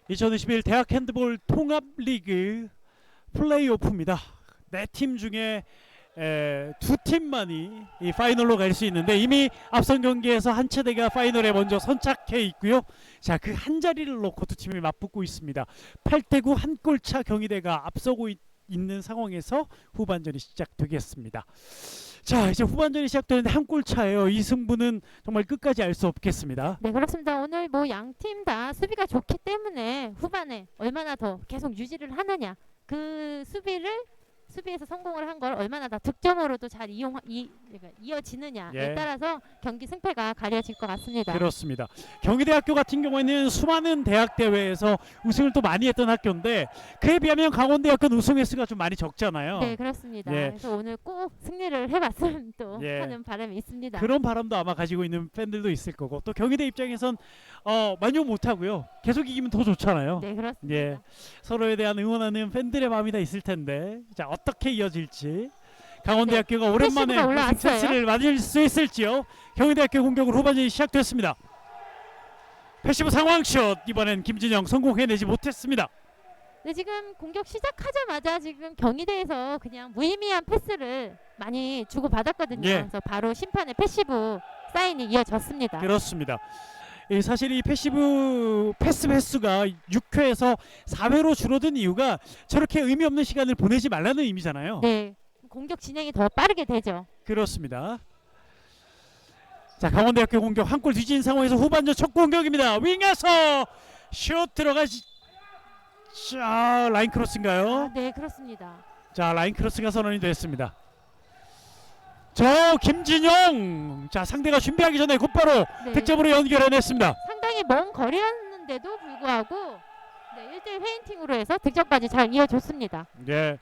2021 대학 핸드볼 통합 리그 플레이오프입니다. 4팀 중에 두 팀만이 이 파이널로 갈 수 있는데 이미 앞선 경기에서 한체대가 파이널에 먼저 선착해 있고요. 자, 그 한 자리를 놓고 두 팀이 맞붙고 있습니다. 8대9 한 골차 경희대가 앞서고 있는 상황에서 후반전이 시작되겠습니다. 자, 이제 후반전이 시작되는데 한 골 차예요. 이 승부는 정말 끝까지 알 수 없겠습니다. 네, 그렇습니다. 오늘 뭐 양 팀 다 수비가 좋기 때문에 후반에 얼마나 더 계속 유지를 하느냐, 그 수비에서 성공을 한 걸 얼마나 더 득점으로도 잘 그러니까 이어지느냐에 예. 따라서 경기 승패가 가려질 것 같습니다. 그렇습니다. 경희대학교 같은 경우에는 수많은 대학 대회에서 우승을 또 많이 했던 학교인데 그에 비하면 강원대학교는 우승 횟수가 좀 많이 적잖아요. 네, 그렇습니다. 예. 그래서 오늘 꼭 승리를 해봤으면 또 예. 하는 바람이 있습니다. 그런 바람도 아마 가지고 있는 팬들도 있을 거고 또 경희대 입장에선 만족 못하고요. 계속 이기면 더 좋잖아요. 네, 그렇습니다. 예. 서로에 대한 응원하는 팬들의 마음이 다 있을 텐데 자, 어떻게 이어질지 강원대학교가 오랜만에 패시브가 우승 올라왔어요. 찬스를 맞을 수 있을지요. 경희대학교 공격으로 후반전이 시작됐습니다. 패시브 상황슛 이번엔 김진영 성공해내지 못했습니다. 네, 지금 공격 시작하자마자 지금 경희대에서 그냥 무의미한 패스를 많이 주고받았거든요. 예. 그래서 바로 심판의 패시브 사인이 이어졌습니다. 그렇습니다. 사실 이 패시브 패스 횟수가 6회에서 4회로 줄어든 이유가 저렇게 의미 없는 시간을 보내지 말라는 의미잖아요. 네, 공격 진행이 더 빠르게 되죠. 그렇습니다. 자, 강원대학교 공격 한 골 뒤진 상황에서 후반전 첫 공격입니다. 윙에서 슛 들어가지. 자, 라인 크로스인가요? 아, 네, 그렇습니다. 자, 라인 크로스가 선언이 됐습니다. 저 김진영, 자, 상대가 준비하기 전에 곧바로 네, 득점으로 연결해냈습니다. 상당히 먼 거리였는데도 불구하고 네, 1대1 페인팅으로 해서 득점까지 잘 이어줬습니다. 네.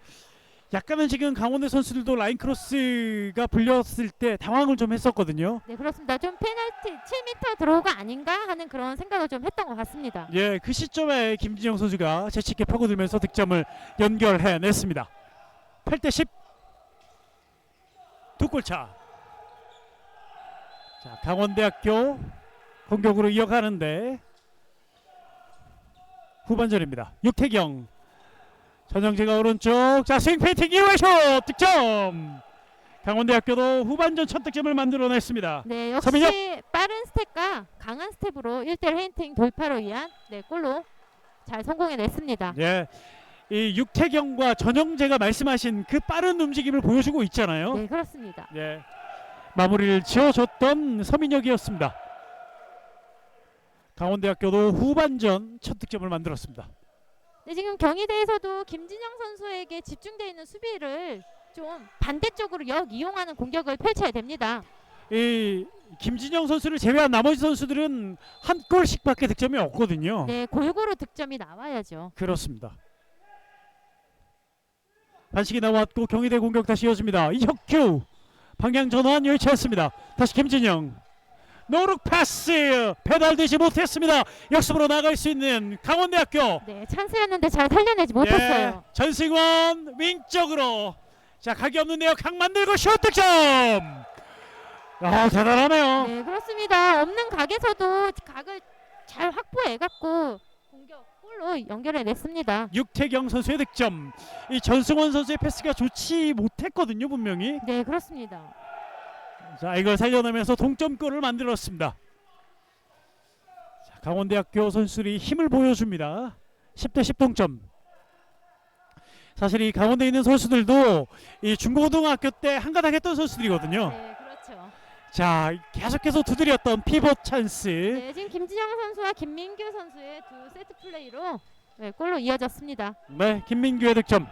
약간은 지금 강원대 선수들도 라인 크로스가 불렸을 때 당황을 좀 했었거든요. 네, 그렇습니다. 좀 페널티 7m 들어오가 아닌가 하는 그런 생각을 좀 했던 것 같습니다. 예, 그 시점에 김진영 선수가 재치있게 파고들면서 득점을 연결해냈습니다. 8대10 두 골차. 자, 강원대학교 공격으로 이어가는데 후반전입니다. 육태경, 전영재가 오른쪽, 자, 스윙 페인팅 이후에 슛 득점. 강원대학교도 후반전 첫 득점을 만들어냈습니다. 네, 역시 서민혁. 빠른 스텝과 강한 스텝으로 1대1 페인팅 돌파로 위한 네, 골로 잘 성공해냈습니다. 예, 이 육태경과 전영재가 말씀하신 그 빠른 움직임을 보여주고 있잖아요. 네, 그렇습니다. 예, 마무리를 지어줬던 서민혁이었습니다. 강원대학교도 후반전 첫 득점을 만들었습니다. 네, 지금 경희대에서도 김진영 선수에게 집중되어 있는 수비를 좀 반대쪽으로 이용하는 공격을 펼쳐야 됩니다. 이 김진영 선수를 제외한 나머지 선수들은 한 골씩밖에 득점이 없거든요. 네, 골고루 득점이 나와야죠. 그렇습니다. 반칙이 나왔고 경희대 공격 다시 이어집니다. 이혁규 방향 전환 여의치않습니다. 다시 김진영 노룩 패스 배달되지 못했습니다. 역습으로 나갈 수 있는 강원대학교. 네, 찬스였는데 잘 살려내지 못했어요. 예, 전승원 윙쪽으로 자, 각이 없는데요. 각 만들고 슛 득점. 아, 대단하네요. 네, 그렇습니다. 없는 각에서도 각을 잘 확보해갖고 공격 골로 연결해냈습니다. 육태경 선수의 득점. 이 전승원 선수의 패스가 좋지 못했거든요, 분명히. 네, 그렇습니다. 자, 이걸 살려내면서 동점골을 만들었습니다. 자, 강원대학교 선수들이 힘을 보여줍니다. 10대10 동점. 사실 이 강원대에 있는 선수들도 이 중고등학교 때 한가닥 했던 선수들이거든요. 네, 그렇죠. 자, 계속해서 두드렸던 피벗 찬스. 네, 지금 김진영 선수와 김민규 선수의 두 세트 플레이로 네, 골로 이어졌습니다. 네, 김민규의 득점.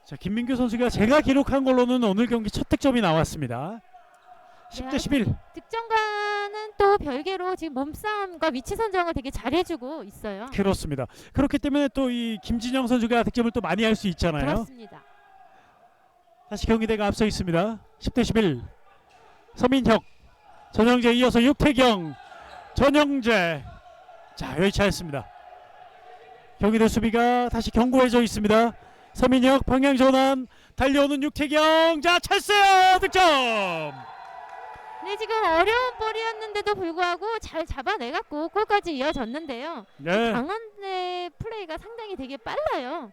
자, 김민규 선수가 제가 기록한 걸로는 오늘 경기 첫 득점이 나왔습니다. 10대11. 득점과는 또 별개로 지금 몸싸움과 위치 선정을 되게 잘해주고 있어요. 그렇습니다. 그렇기 때문에 또 이 김진영 선수가 득점을 또 많이 할 수 있잖아요. 그렇습니다. 다시 경희대가 앞서 있습니다. 10대11. 서민혁, 전영재 이어서 육태경, 전영재. 자, 여의치 않습니다. 경희대 수비가 다시 견고해져 있습니다. 서민혁 방향 전환 달려오는 육태경. 자, 찼어요. 득점. 네, 지금 어려운 볼이었는데도 불구하고 잘 잡아내갖고 골까지 이어졌는데요. 네. 강원의 플레이가 상당히 되게 빨라요.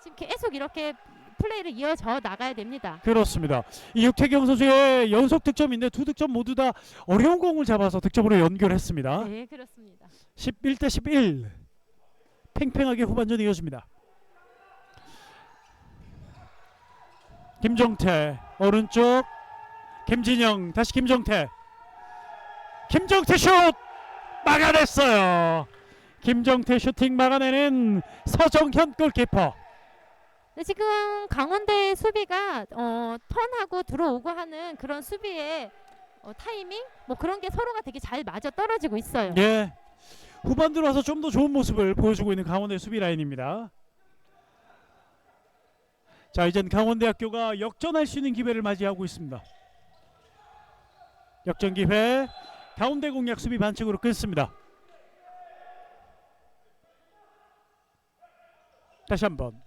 지금 계속 이렇게 플레이를 이어져 나가야 됩니다. 그렇습니다. 이 육태경 선수의 연속 득점인데 두 득점 모두 다 어려운 공을 잡아서 득점으로 연결했습니다. 네, 그렇습니다. 11대 11. 팽팽하게 후반전이 이어집니다. 김정태 오른쪽 김진영 다시 김정태 슛 막아냈어요. 김정태 슈팅 막아내는 서정현 골키퍼. 네, 지금 강원대 수비가 턴하고 들어오고 하는 그런 수비의 타이밍 뭐 그런 게 서로가 되게 잘 맞아 떨어지고 있어요. 예. 후반 들어와서 좀 더 좋은 모습을 보여주고 있는 강원대 수비 라인입니다. 자, 이젠 강원대학교가 역전할 수 있는 기회를 맞이하고 있습니다. 역전 기회. 가운데 공략 수비 반칙으로 끊습니다. 다시 한번.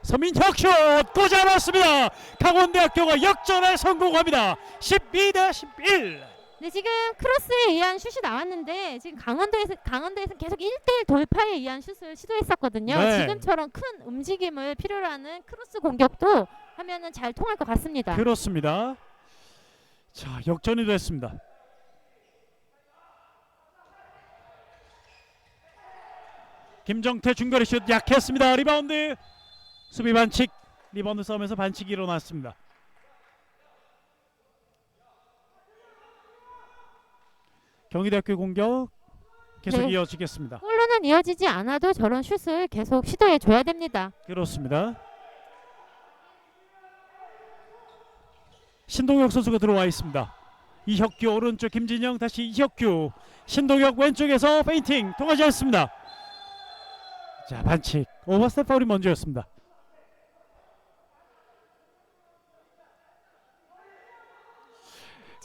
서민혁 슛 꽂아놨습니다. 강원대학교가 역전에 성공합니다. 12대 11. 네, 지금 크로스에 의한 슛이 나왔는데 지금 강원도에서 계속 1대1 돌파에 의한 슛을 시도했었거든요. 네. 지금처럼 큰 움직임을 필요로 하는 크로스 공격도 하면은 잘 통할 것 같습니다. 그렇습니다. 자, 역전이 됐습니다. 김정태 중거리 슛 약했습니다. 리바운드. 수비 반칙. 리바운드 싸움에서 반칙이 일어났습니다. 경희대학교 공격 계속 네. 이어지겠습니다. 골로는 이어지지 않아도 저런 슛을 계속 시도해 줘야 됩니다. 그렇습니다. 신동혁 선수가 들어와 있습니다. 이혁규 오른쪽 김진영 다시 이혁규 신동혁 왼쪽에서 페인팅 통하지 않습니다. 자, 반칙. 오버스텝 파울이 먼저였습니다.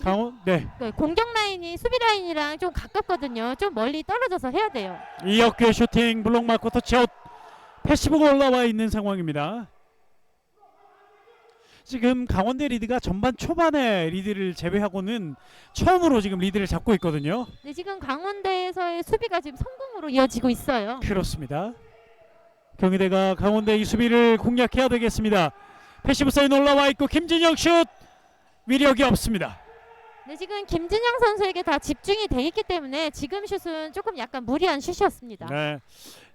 강원 네. 네, 공격 라인이 수비 라인이랑 좀 가깝거든요. 좀 멀리 떨어져서 해야 돼요. 이혁규의 슈팅 블록 맞고 터치아웃. 패시브가 올라와 있는 상황입니다. 지금 강원대 리드가 전반 초반에 리드를 제외하고는 처음으로 지금 리드를 잡고 있거든요. 네, 지금 강원대에서의 수비가 지금 성공으로 이어지고 있어요. 그렇습니다. 경희대가 강원대 이 수비를 공략해야 되겠습니다. 패시브 사인 올라와 있고 김진영 슛 위력이 없습니다. 네, 지금 김진영 선수에게 다 집중이 돼 있기 때문에 지금 슛은 조금 약간 무리한 슛이었습니다. 네.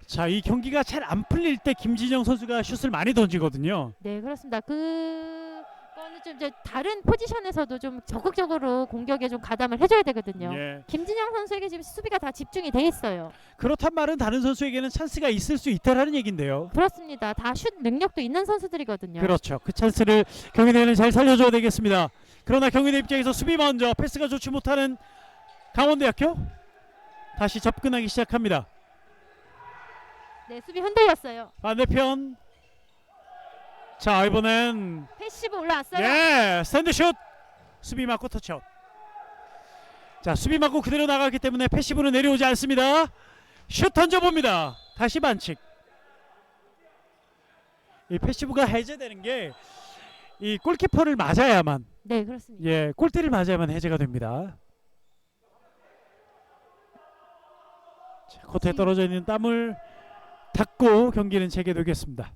자, 이 경기가 잘 안 풀릴 때 김진영 선수가 슛을 많이 던지거든요. 네, 그렇습니다. 그거는 좀 이제 다른 포지션에서도 좀 적극적으로 공격에 좀 가담을 해줘야 되거든요. 예. 김진영 선수에게 지금 수비가 다 집중이 돼 있어요. 그렇단 말은 다른 선수에게는 찬스가 있을 수 있다라는 얘긴데요. 그렇습니다. 다 슛 능력도 있는 선수들이거든요. 그렇죠. 그 찬스를 경희대는 잘 살려줘야 되겠습니다. 그러나 경희대 입장에서 수비 먼저 패스가 좋지 못하는 강원대학교 다시 접근하기 시작합니다. 네, 수비 흔들렸어요. 반대편. 자, 이번엔 패시브 올라왔어요. 예, 스탠드슛. 수비 맞고 터치아웃. 자, 수비 맞고 그대로 나가기 때문에 패시브는 내려오지 않습니다. 슛 던져봅니다. 다시 반칙. 이 패시브가 해제되는 게 이 골키퍼를 맞아야만, 네, 그렇습니다. 예, 골대를 맞아야만 해제가 됩니다. 자, 코트에 떨어져 있는 땀을 닦고 경기는 재개되겠습니다.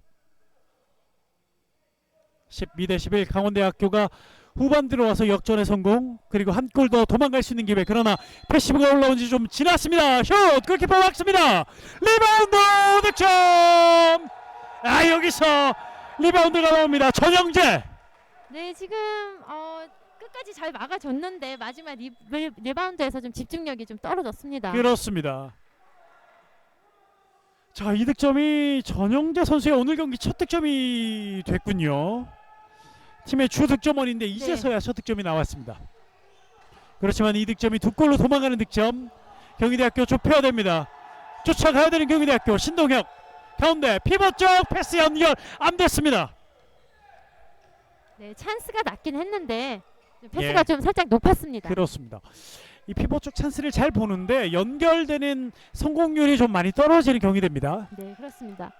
12대 11 강원대학교가 후반 들어와서 역전에 성공. 그리고 한 골 더 도망갈 수 있는 기회. 그러나 패시브가 올라온 지 좀 지났습니다. 슛! 골키퍼 막습니다. 리바운드 득점! 아, 여기서 리바운드가 나옵니다. 전영재. 네, 지금 끝까지 잘 막아줬는데 마지막 리바운드에서 좀 집중력이 좀 떨어졌습니다. 그렇습니다. 자, 이 득점이 전영재 선수의 오늘 경기 첫 득점이 됐군요. 팀의 주 득점원인데 이제서야 첫 득점이 나왔습니다. 그렇지만 이 득점이 두 골로 도망가는 득점. 경희대학교 좁혀야 됩니다. 쫓아가야 되는 경희대학교. 신동혁 가운데 피벗 쪽 패스 연결 안 됐습니다. 네, 찬스가 낮긴 했는데 패스가 예. 좀 살짝 높았습니다. 그렇습니다. 이 피벗 쪽 찬스를 잘 보는데 연결되는 성공률이 좀 많이 떨어지는 경희대입니다. 네, 그렇습니다.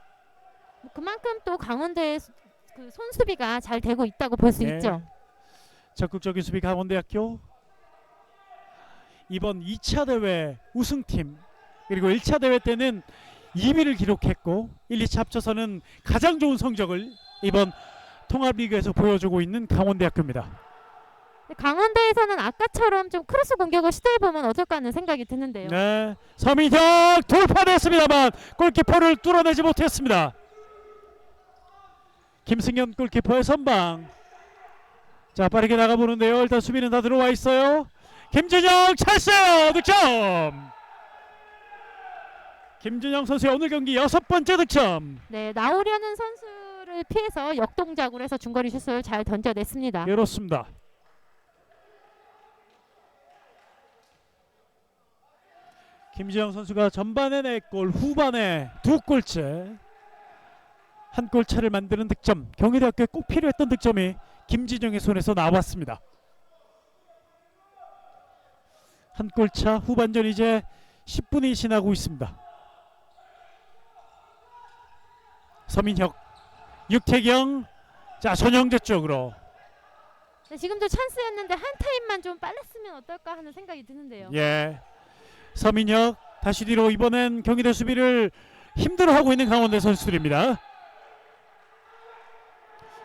그만큼 또 강원대의 그 손수비가 잘 되고 있다고 볼 수 네. 있죠. 적극적인 수비 강원대학교. 이번 2차 대회 우승팀 그리고 1차 대회 때는 2위를 기록했고 1, 2차 합쳐서는 가장 좋은 성적을 이번 통합리그에서 보여주고 있는 강원대학교입니다. 강원대에서는 아까처럼 좀 크로스 공격을 시도해보면 어떨까 하는 생각이 드는데요. 네, 서민혁 돌파됐습니다만 골키퍼를 뚫어내지 못했습니다. 김승현 골키퍼의 선방. 자, 빠르게 나가보는데요. 일단 수비는 다 들어와 있어요. 김준영 찼어요. 득점. 김준영 선수의 오늘 경기 6번째 득점. 네, 나오려는 선수를 피해서 역동작으로 해서 중거리 슛을 잘 던져냈습니다. 그렇습니다. 김준영 선수가 전반에 4골, 후반에 2골째, 한 골 차를 만드는 득점. 경희대학교에 꼭 필요했던 득점이 김진영의 손에서 나왔습니다. 한 골 차, 후반전 이제 10분이 지나고 있습니다. 서민혁, 육태경, 자 전영재 쪽으로. 네, 지금도 찬스였는데 한 타임만 좀 빨랐으면 어떨까 하는 생각이 드는데요. 예, 서민혁 다시 뒤로. 이번엔 경희대 수비를 힘들어하고 있는 강원대 선수들입니다.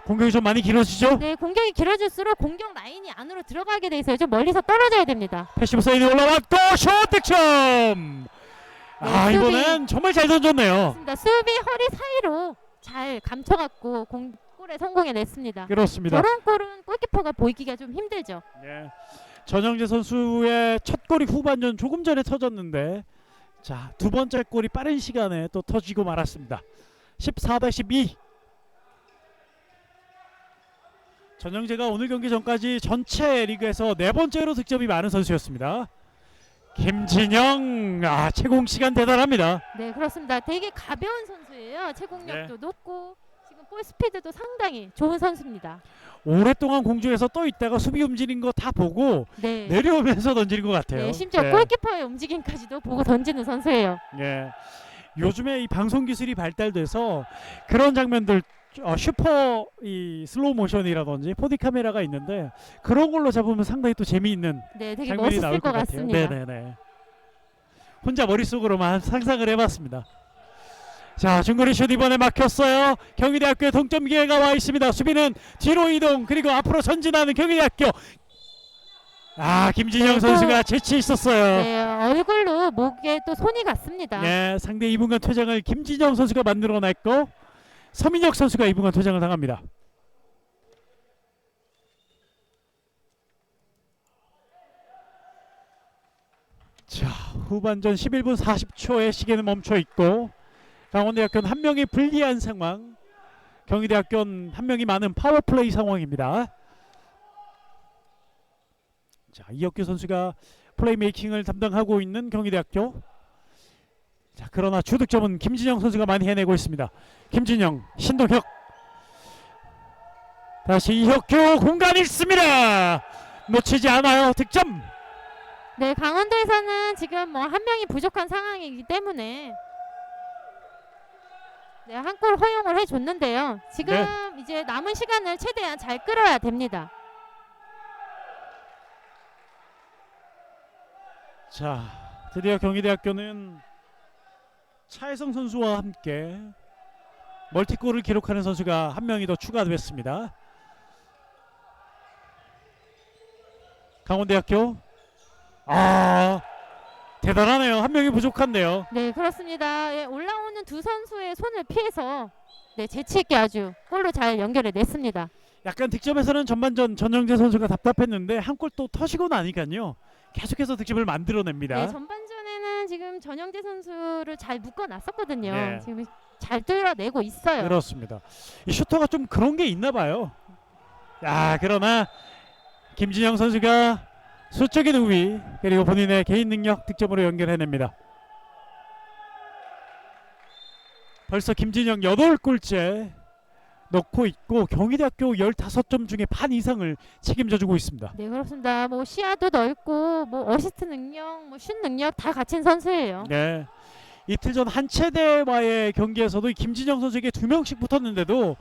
공격이 좀 많이 길어지죠? 네, 공격이 길어질수록 공격 라인이 안으로 들어가게 돼 있어요. 좀 멀리서 떨어져야 됩니다. 패시브 사이드 올라왔고 슛 득점. 아, 수비. 이번엔 정말 잘 던졌네요. 맞습니다. 수비 허리 사이로 잘 감춰갖고 골에 성공해냈습니다. 그렇습니다. 저런 골은 골키퍼가 보이기가 좀 힘들죠. 네. 전영재 선수의 첫 골이 후반전 조금 전에 터졌는데, 자, 두 번째 골이 빠른 시간에 또 터지고 말았습니다. 14-12. 전영재가 오늘 경기 전까지 전체 리그에서 4번째로 득점이 많은 선수였습니다. 김진영, 아, 채공 시간 대단합니다. 네, 그렇습니다. 되게 가벼운 선수예요. 체공력도 높고 지금 볼 스피드도 상당히 좋은 선수입니다. 오랫동안 공중에서 떠 있다가 수비 움직이는 거 다 보고 네. 내려오면서 던지는 것 같아요. 네, 심지어 네. 골키퍼의 움직임까지도 보고 던지는 선수예요. 예. 요즘에 이 방송 기술이 발달돼서 그런 장면들, 슈퍼 이 슬로우 모션이라든지 4D 카메라가 있는데 그런 걸로 잡으면 상당히 또 재미있는 네, 되게 장면이 멋있을 나올 것 것 같아요. 같습니다. 네네네. 혼자 머릿속으로만 상상을 해봤습니다. 자, 중거리 슛 이번에 막혔어요. 경희대학교의 동점 기회가 와 있습니다. 수비는 뒤로 이동, 그리고 앞으로 전진하는 경희대학교. 아, 김진영 네, 선수가 재치 있었어요. 네, 얼굴로 목에 또 손이 갔습니다. 네, 상대 2분간 퇴장을 김진영 선수가 만들어냈고 서민혁 선수가 2분간 퇴장을 당합니다. 자, 후반전 11분 40초에 시계는 멈춰 있고 강원대학교는 한 명이 불리한 상황, 경희대학교는 한 명이 많은 파워플레이 상황입니다. 자, 이혁규 선수가 플레이메이킹을 담당하고 있는 경희대학교. 자, 그러나 주득점은 김진영 선수가 많이 해내고 있습니다. 김진영, 신동혁, 다시 이혁규, 공간이 있습니다. 놓치지 않아요. 득점. 네, 강원도에서는 지금 뭐 한 명이 부족한 상황이기 때문에 네, 한 골 허용을 해줬는데요. 지금 네. 이제 남은 시간을 최대한 잘 끌어야 됩니다. 자, 드디어 경희대학교는 차혜성 선수와 함께 멀티골을 기록하는 선수가 한 명이 더 추가됐습니다. 강원대학교, 아, 대단하네요. 한 명이 부족한데요. 네, 그렇습니다. 예, 올라오는 두 선수의 손을 피해서 네, 재치 있게 아주 골로 잘 연결해 냈습니다. 약간 득점에서는 전반전 전영재 선수가 답답했는데 한 골 또 터지고 나니까요, 계속해서 득점을 만들어냅니다. 네, 전반전에는 지금 전영재 선수를 잘 묶어놨었거든요. 네. 지금 잘 뚫어내고 있어요. 그렇습니다. 이 슈터가 좀 그런 게 있나 봐요. 야, 그러나 김진영 선수가 수적인 우위 그리고 본인의 개인 능력 득점으로 연결해냅니다. 벌써 김진영 8골째 넣고 있고 경희대학교 15점 중에 반 이상을 책임져주고 있습니다. 네, 그렇습니다. 뭐 시야도 넓고 뭐 어시스트 능력, 뭐 슛 능력 다 갖춘 선수예요. 네. 이틀 전 한체대와의 경기에서도 이 김진영 선수에게 2명씩 붙었는데도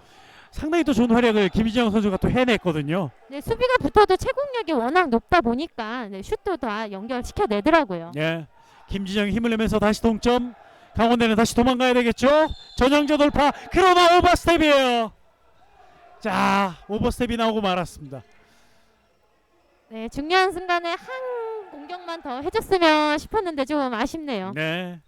상당히 또 좋은 활약을 김희정 선수가 또 해냈거든요. 네, 수비가 붙어도 채공력이 워낙 높다 보니까 네, 슛도 다 연결시켜 내더라고요. 예. 김진영이 힘을 내면서 다시 동점. 강원대는 다시 도망가야 되겠죠. 전형제 돌파. 그러나 오버스텝이에요. 자, 오버스텝이 나오고 말았습니다. 네, 중요한 순간에 한 공격만 더 해줬으면 싶었는데 좀 아쉽네요. 네.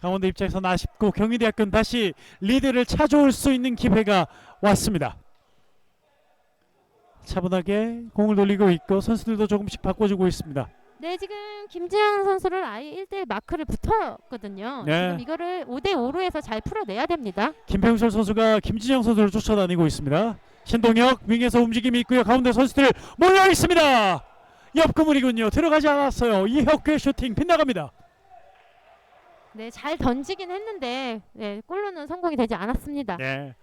강원대 입장에서는 아쉽고 경희대학교는 다시 리드를 찾아올 수 있는 기회가 왔습니다. 차분하게 공을 돌리고 있고 선수들도 조금씩 바꿔주고 있습니다. 네, 지금 김지영 선수를 아예 1대1 마크를 붙었거든요. 네. 지금 이거를 5대5로 해서 잘 풀어내야 됩니다. 김병철 선수가 김진영 선수를 쫓아다니고 있습니다. 신동혁 윙에서 움직임이 있고요. 가운데 선수들 몰려 있습니다. 옆구물이군요. 들어가지 않았어요. 이혁규의 슈팅 빗나갑니다. 네, 잘 던지긴 했는데 네, 골로는 성공이 되지 않았습니다. 네.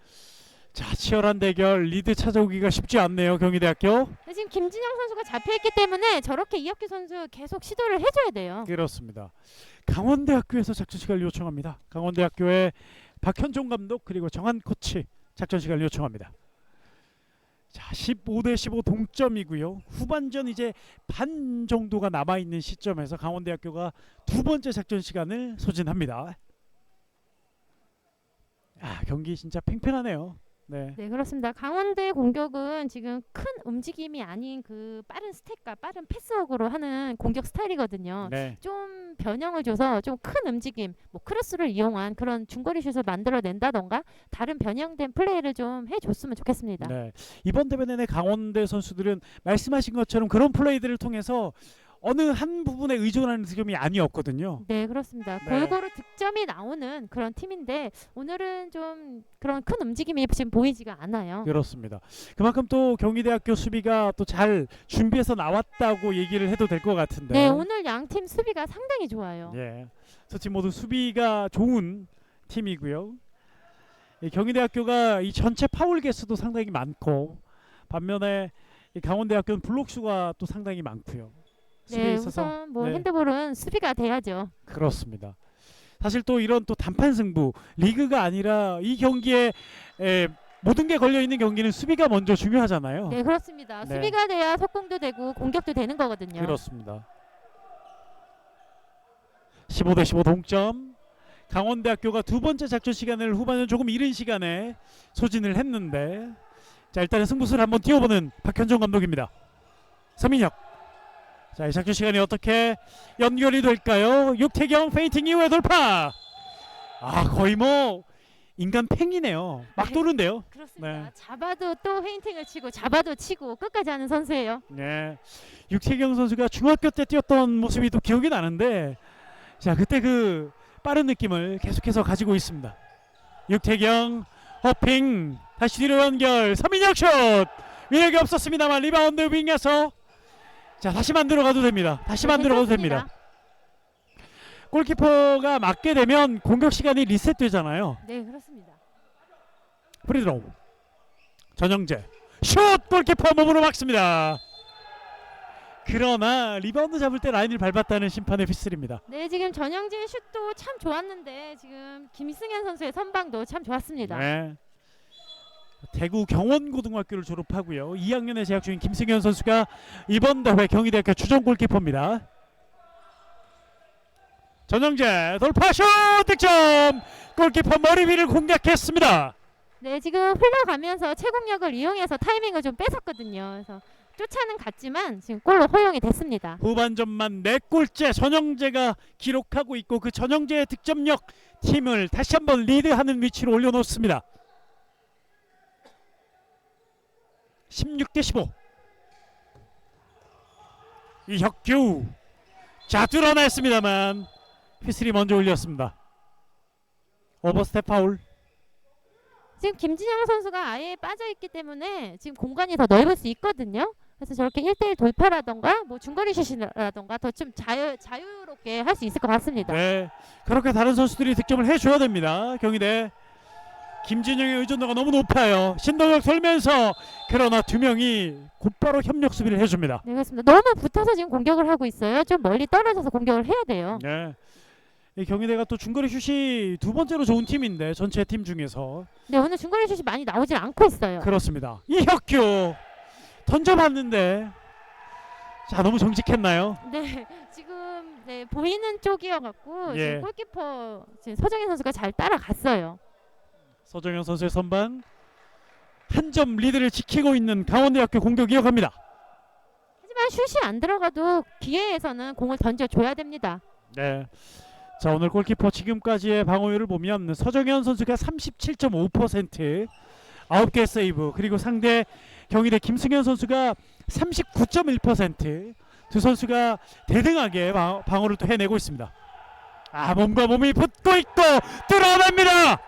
자, 치열한 대결. 리드 찾아오기가 쉽지 않네요. 경희대학교. 네, 지금 김진영 선수가 잡혀있기 때문에 저렇게 이혁규 선수 계속 시도를 해줘야 돼요. 그렇습니다. 강원대학교에서 작전 시간을 요청합니다. 강원대학교의 박현종 감독 그리고 정한 코치 작전 시간을 요청합니다. 자, 15대15 동점이고요. 후반전 이제 반 정도가 남아 있는 시점에서 강원대학교가 두 번째 작전 시간을 소진합니다. 아, 경기 진짜 팽팽하네요. 네. 네, 그렇습니다. 강원대 공격은 지금 큰 움직임이 아닌 그 빠른 스텝과 빠른 패스워크로 하는 공격 스타일이거든요. 네. 좀 변형을 줘서 좀 큰 움직임, 뭐 크로스를 이용한 그런 중거리 슛을 만들어낸다던가 다른 변형된 플레이를 좀 해줬으면 좋겠습니다. 네. 이번 대회 내내 강원대 선수들은 말씀하신 것처럼 그런 플레이들을 통해서 어느 한 부분에 의존하는 득점이 아니었거든요. 네, 그렇습니다. 네. 골고루 득점이 나오는 그런 팀인데 오늘은 좀 그런 큰 움직임이 지금 보이지가 않아요. 그렇습니다. 그만큼 또 경희대학교 수비가 또 잘 준비해서 나왔다고 얘기를 해도 될 것 같은데. 네, 오늘 양 팀 수비가 상당히 좋아요. 예. 두 팀 모두 수비가 좋은 팀이고요. 이 경희대학교가 이 전체 파울 개수도 상당히 많고 반면에 이 강원대학교는 블록 수가 또 상당히 많고요. 수비에 네, 있어서 우선 뭐 네. 핸드볼은 수비가 돼야죠. 그렇습니다. 사실 또 이런 또 단판 승부 리그가 아니라 이 경기에 모든 게 걸려 있는 경기는 수비가 먼저 중요하잖아요. 네, 그렇습니다. 네. 수비가 돼야 속공도 되고 공격도 되는 거거든요. 그렇습니다. 15대15 동점. 강원대학교가 두 번째 작전 시간을 후반은 조금 이른 시간에 소진을 했는데 자, 일단은 승부수를 한번 띄워보는 박현종 감독입니다. 서민혁. 자, 이 작전 시간이 어떻게 연결이 될까요? 육태경 페인팅 이후에 돌파. 아, 거의 뭐 인간 팽이네요. 막 네. 도는데요. 그렇습니다. 네. 잡아도 또 페인팅을 치고 잡아도 치고 끝까지 하는 선수예요. 네. 육태경 선수가 중학교 때 뛰었던 모습이 또 기억이 나는데 자, 그때 그 빠른 느낌을 계속해서 가지고 있습니다. 육태경 호핑 다시 뒤로 연결 서민혁 슛 위력이 없었습니다만 리바운드 윙에서 자, 다시 만들어가도 됩니다. 다시 만들어가도 됩니다. 골키퍼가 맞게 되면 공격 시간이 리셋되잖아요. 네, 그렇습니다. 프리드로우 전영재 슛 골키퍼 몸으로 막습니다. 그러나 리바운드 잡을 때 라인을 밟았다는 심판의 휘슬입니다. 네, 지금 전영진 슛도 참 좋았는데 지금 김승현 선수의 선방도 참 좋았습니다. 네. 대구 경원고등학교를 졸업하고요. 2학년에 재학 중인 김승현 선수가 이번 대회 경희대학교 추정 골키퍼입니다. 전영재 돌파슛 득점! 골키퍼 머리 위를 공략했습니다. 네, 지금 흘러가면서 채공력을 이용해서 타이밍을 좀 뺏었거든요. 그래서 쫓아는 갔지만 지금 골로 허용이 됐습니다. 후반전만 4골째 전영재가 기록하고 있고 그 전영재의 득점력 팀을 다시 한번 리드하는 위치로 올려놓습니다. 16대15 이혁규 자 뚫어냈습니다만 휘슬이 먼저 올렸습니다. 오버스텝 파울. 지금 김진영 선수가 아예 빠져있기 때문에 지금 공간이 더 넓을 수 있거든요. 그래서 저렇게 1대1 돌파라던가 뭐 중거리 슛이라던가 더 좀 자유롭게 할 수 있을 것 같습니다. 네, 그렇게 다른 선수들이 득점을 해줘야 됩니다. 경희대 김진영의 의존도가 너무 높아요. 신동혁 돌면서 그러나 두 명이 곧바로 협력 수비를 해줍니다. 네, 그렇습니다. 너무 붙어서 지금 공격을 하고 있어요. 좀 멀리 떨어져서 공격을 해야 돼요. 네, 이 경희대가 또 중거리 슛이 두 번째로 좋은 팀인데 전체 팀 중에서 네, 오늘 중거리 슛이 많이 나오질 않고 있어요. 그렇습니다. 이혁규 던져봤는데 자 너무 정직했나요? 네, 지금 네, 보이는 쪽이어갖고 예. 지금 골키퍼 지금 서정현 선수가 잘 따라갔어요. 서정현 선수의 선방 한 점 리드를 지키고 있는 강원대학교 공격 이어갑니다. 하지만 슛이 안 들어가도 기회에서는 공을 던져줘야 됩니다. 네. 자 오늘 골키퍼 지금까지의 방어율을 보면 서정현 선수가 37.5% 9개 세이브 그리고 상대 경희대 김승현 선수가 39.1% 두 선수가 대등하게 방어를 또 해내고 있습니다. 아 몸과 몸이 붙고 있고 뚫어냅니다.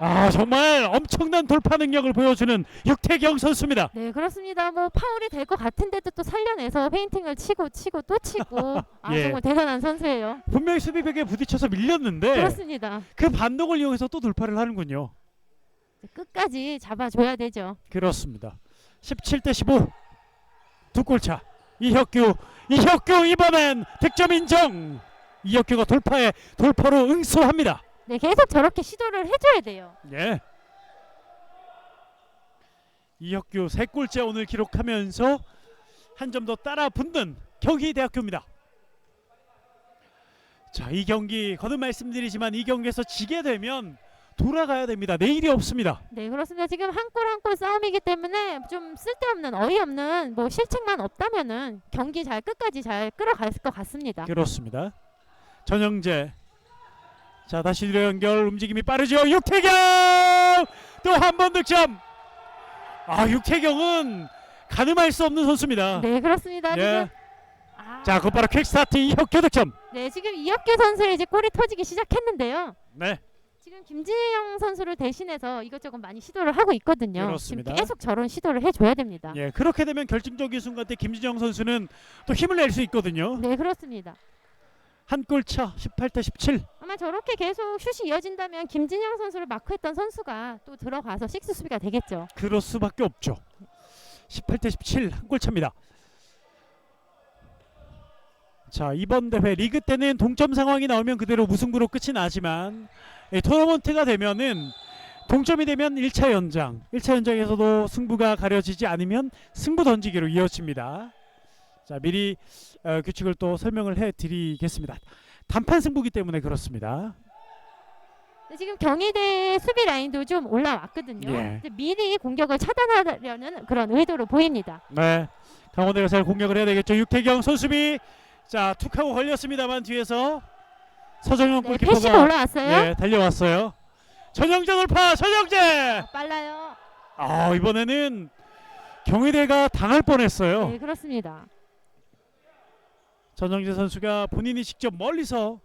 아 정말 엄청난 돌파 능력을 보여주는 육태경 선수입니다. 네, 그렇습니다. 뭐 파울이 될 것 같은데도 또 살려내서 페인팅을 치고 또 치고 아 예. 정말 대단한 선수예요. 분명히 수비벽에 부딪혀서 밀렸는데 그렇습니다. 그 반동을 이용해서 또 돌파를 하는군요. 끝까지 잡아줘야 되죠. 그렇습니다. 17대 15 두 골차 이혁규 이번엔 득점 인정. 이혁규가 돌파로 응수합니다. 네, 계속 저렇게 시도를 해줘야 돼요. 예. 이혁규 3골째 오늘 기록하면서 한 점 더 따라 붙는 경희대학교입니다. 자, 이 경기 거듭 말씀드리지만 이 경기에서 지게 되면 돌아가야 됩니다. 내일이 없습니다. 네, 그렇습니다. 지금 한 골 한 골 싸움이기 때문에 좀 쓸데없는 어이없는 뭐 실책만 없다면은 경기 끝까지 잘 끌어갈 것 같습니다. 그렇습니다. 전영재 자 다시 뒤로 연결 움직임이 빠르죠. 육태경 또 한 번 득점. 아 육태경은 가늠할 수 없는 선수입니다. 네, 그렇습니다. 예. 지금 자 곧바로 퀵스타트 이혁규 득점. 네, 지금 이혁규 선수의 이제 골이 터지기 시작했는데요. 네 지금 김진영 선수를 대신해서 이것저것 많이 시도를 하고 있거든요. 그렇습니다. 지금 계속 저런 시도를 해줘야 됩니다. 예, 그렇게 되면 결정적인 순간 때 김진영 선수는 또 힘을 낼 수 있거든요. 네, 그렇습니다. 한 골 차 18대 17. 아마 저렇게 계속 슛이 이어진다면 김진영 선수를 마크했던 선수가 또 들어가서 식스 수비가 되겠죠. 그럴 수밖에 없죠. 18대 17 한 골 차입니다. 자 이번 대회 리그 때는 동점 상황이 나오면 그대로 무승부로 끝이 나지만 토너먼트가 되면은 동점이 되면 1차 연장 1차 연장에서도 승부가 가려지지 않으면 승부 던지기로 이어집니다. 자 미리 규칙을 또 설명을 해드리겠습니다. 단판 승부기 때문에 그렇습니다. 근데 지금 경희대 수비 라인도 좀 올라왔거든요. 예. 근데 미리 공격을 차단하려는 그런 의도로 보입니다. 네 강원대가 잘 공격을 해야 되겠죠. 육태경 손수비 자 툭하고 걸렸습니다만 뒤에서 서정현 네, 패시브 골키퍼가 올라왔어요. 예, 달려왔어요. 전영재 돌파 전영재. 빨라요. 아 이번에는 경희대가 당할 뻔했어요. 네, 그렇습니다. 전영재 선수가 본인이 직접 멀리서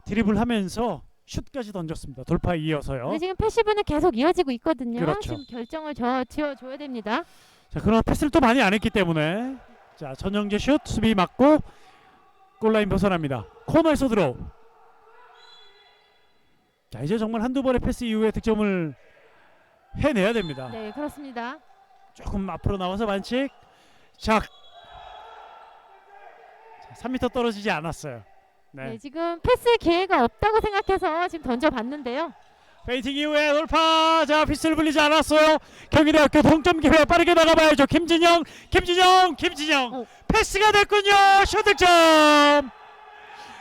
드리블하면서 슛까지 던졌습니다. 돌파 이어서요. 근데 지금 패시브는 계속 이어지고 있거든요. 그렇죠. 지금 결정을 지어줘야 됩니다. 자 그러나 패스를 또 많이 안 했기 때문에 자 전영재 슛 수비 맞고 골라인 벗어납니다. 코너에서 들어오. 자 이제 정말 한두 번의 패스 이후에 득점을 해내야 됩니다. 네, 그렇습니다. 조금 앞으로 나와서 반칙. 자 3m 떨어지지 않았어요. 네. 네. 지금 패스 기회가 없다고 생각해서 지금 던져봤는데요. 페인팅 이후에 돌파. 자 피스를 불리지 않았어요. 경희대학교 동점 기회 빠르게 나가봐야죠. 김진영 오. 패스가 됐군요. 슛 득점.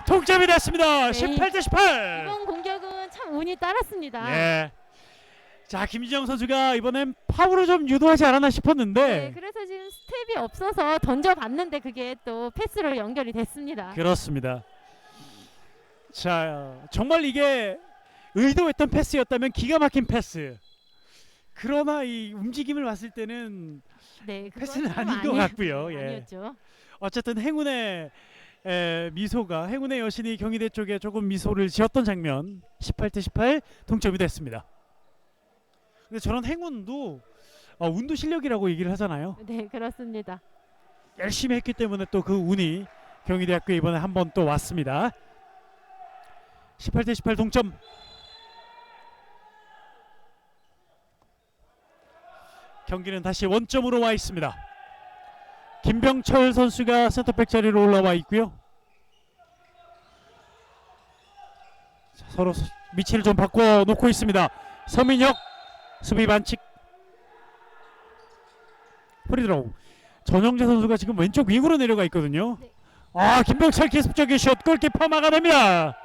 동점이 됐습니다. 네. 18대 18. 이번 공격은 참 운이 따랐습니다. 예. 자 김진영 선수가 이번엔 파울을 좀 유도하지 않았나 싶었는데 네, 그래서 지금 스텝이 없어서 던져봤는데 그게 또 패스로 연결이 됐습니다. 그렇습니다. 자 정말 이게 의도했던 패스였다면 기가 막힌 패스. 그러나 이 움직임을 봤을 때는 네, 그건 패스는 좀 아닌 것 같고요. 예. 아니었죠. 어쨌든 행운의 행운의 여신이 경희대 쪽에 조금 미소를 지었던 장면. 18대 18 동점이 됐습니다. 근데 저런 행운도 운도 실력이라고 얘기를 하잖아요. 네, 그렇습니다. 열심히 했기 때문에 또 그 운이 경희대학교에 이번에 한 번 또 왔습니다. 18대 18 동점. 경기는 다시 원점으로 와 있습니다. 김병철 선수가 센터백 자리로 올라와 있고요. 서로 위치를 좀 바꿔 놓고 있습니다. 서민혁 수비 반칙. 프리드로우. 전영재 선수가 지금 왼쪽 윙으로 내려가 있거든요. 네. 김병철 기습적인 슛 골키퍼 막아냅니다.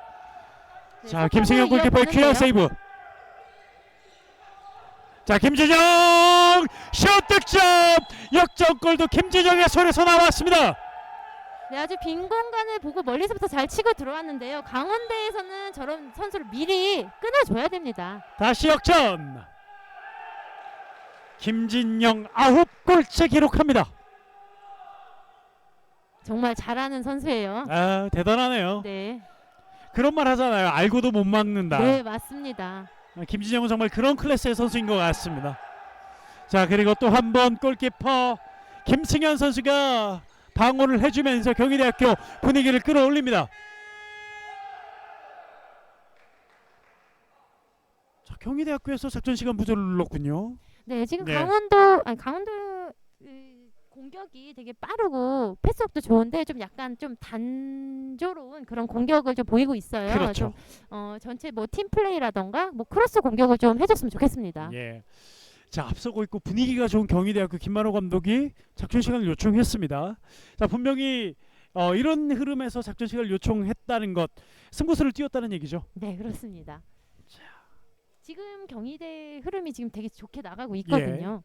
네, 자, 김승현 골키퍼의 이어가는데요. 퀴어 세이브. 자, 김진영 슛 득점. 역전골도 김진영의 손에서 나왔습니다. 네, 아주 빈 공간을 보고 멀리서부터 잘 치고 들어왔는데요. 강원대에서는 저런 선수를 미리 끊어줘야 됩니다. 다시 역전. 김진영 9골째 기록합니다. 정말 잘하는 선수예요. 대단하네요. 네, 그런 말 하잖아요. 알고도 못 막는다. 네 맞습니다. 김진영은 정말 그런 클래스의 선수인 것 같습니다. 자, 그리고 또 한 번 골키퍼 김승현 선수가 방어를 해주면서 경희대학교 분위기를 끌어올립니다. 자, 경희대학교에서 작전 시간 부조를 눌렀군요. 네, 지금 네. 강원도 공격이 되게 빠르고 패스업도 좋은데 좀 약간 좀 단조로운 그런 공격을 좀 보이고 있어요. 그렇죠. 좀 전체 뭐 팀 플레이라던가 뭐 크로스 공격을 좀 해줬으면 좋겠습니다. 예. 자, 앞서고 있고 분위기가 좋은 경희대학교 김만호 감독이 작전 시간을 요청했습니다. 자, 분명히 이런 흐름에서 작전 시간을 요청했다는 것, 승부수를 띄웠다는 얘기죠. 네, 그렇습니다. 지금 경희대 흐름이 지금 되게 좋게 나가고 있거든요.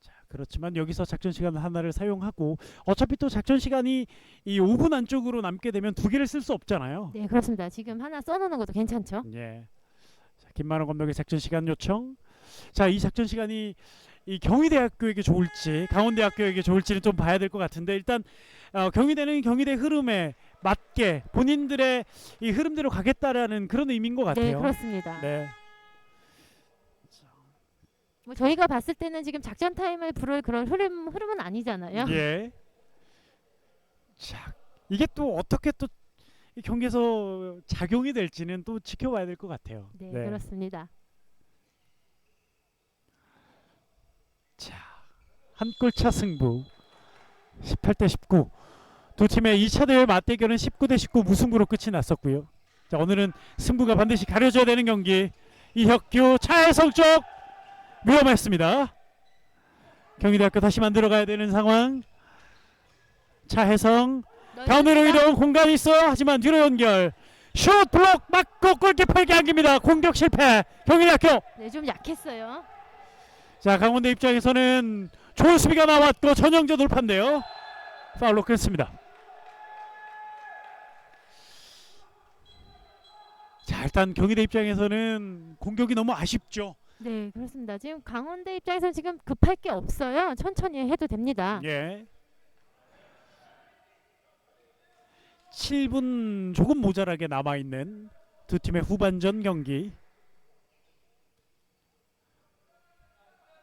자, 그렇지만 여기서 작전 시간 하나를 사용하고 어차피 또 작전 시간이 이 5분 안쪽으로 남게 되면 두 개를 쓸 수 없잖아요. 네, 그렇습니다. 지금 하나 써놓는 것도 괜찮죠. 예. 자, 김만호 감독의 작전 시간 요청. 자, 이 작전 시간이 이 경희대학교에게 좋을지 강원대학교에게 좋을지는 좀 봐야 될 것 같은데 일단 경희대는 경희대 흐름에 맞게 본인들의 이 흐름대로 가겠다라는 그런 의미인 것 같아요. 네, 그렇습니다. 네. 뭐 저희가 봤을 때는 지금 작전 타임을 부를 그런 흐름은 아니잖아요. 예. 자, 이게 또 어떻게 또 이 경기에서 작용이 될지는 또 지켜봐야 될 것 같아요. 네, 그렇습니다. 자, 한 골차 승부 18대 19. 두 팀의 2차 대회 맞대결은 19대 19 무승부로 끝이 났었고요. 자, 오늘은 승부가 반드시 가려져야 되는 경기. 이혁규 차혜성 쪽 위험했습니다. 경희대학교 다시 만들어가야 되는 상황. 차혜성 가운데로 이동 공간이 있어 하지만 뒤로 연결 슛 블록 맞고 골키퍼에게 안깁니다. 공격 실패 경희대학교. 네, 좀 약했어요. 자, 강원대 입장에서는 좋은 수비가 나왔고 전형조 돌파인데요. 파울로 끊습니다. 자, 일단 경희대 입장에서는 공격이 너무 아쉽죠. 네, 그렇습니다. 지금 강원대 입장에서 지금 급할 게 없어요. 천천히 해도 됩니다. 예. 7분 조금 모자라게 남아있는 두 팀의 후반전 경기.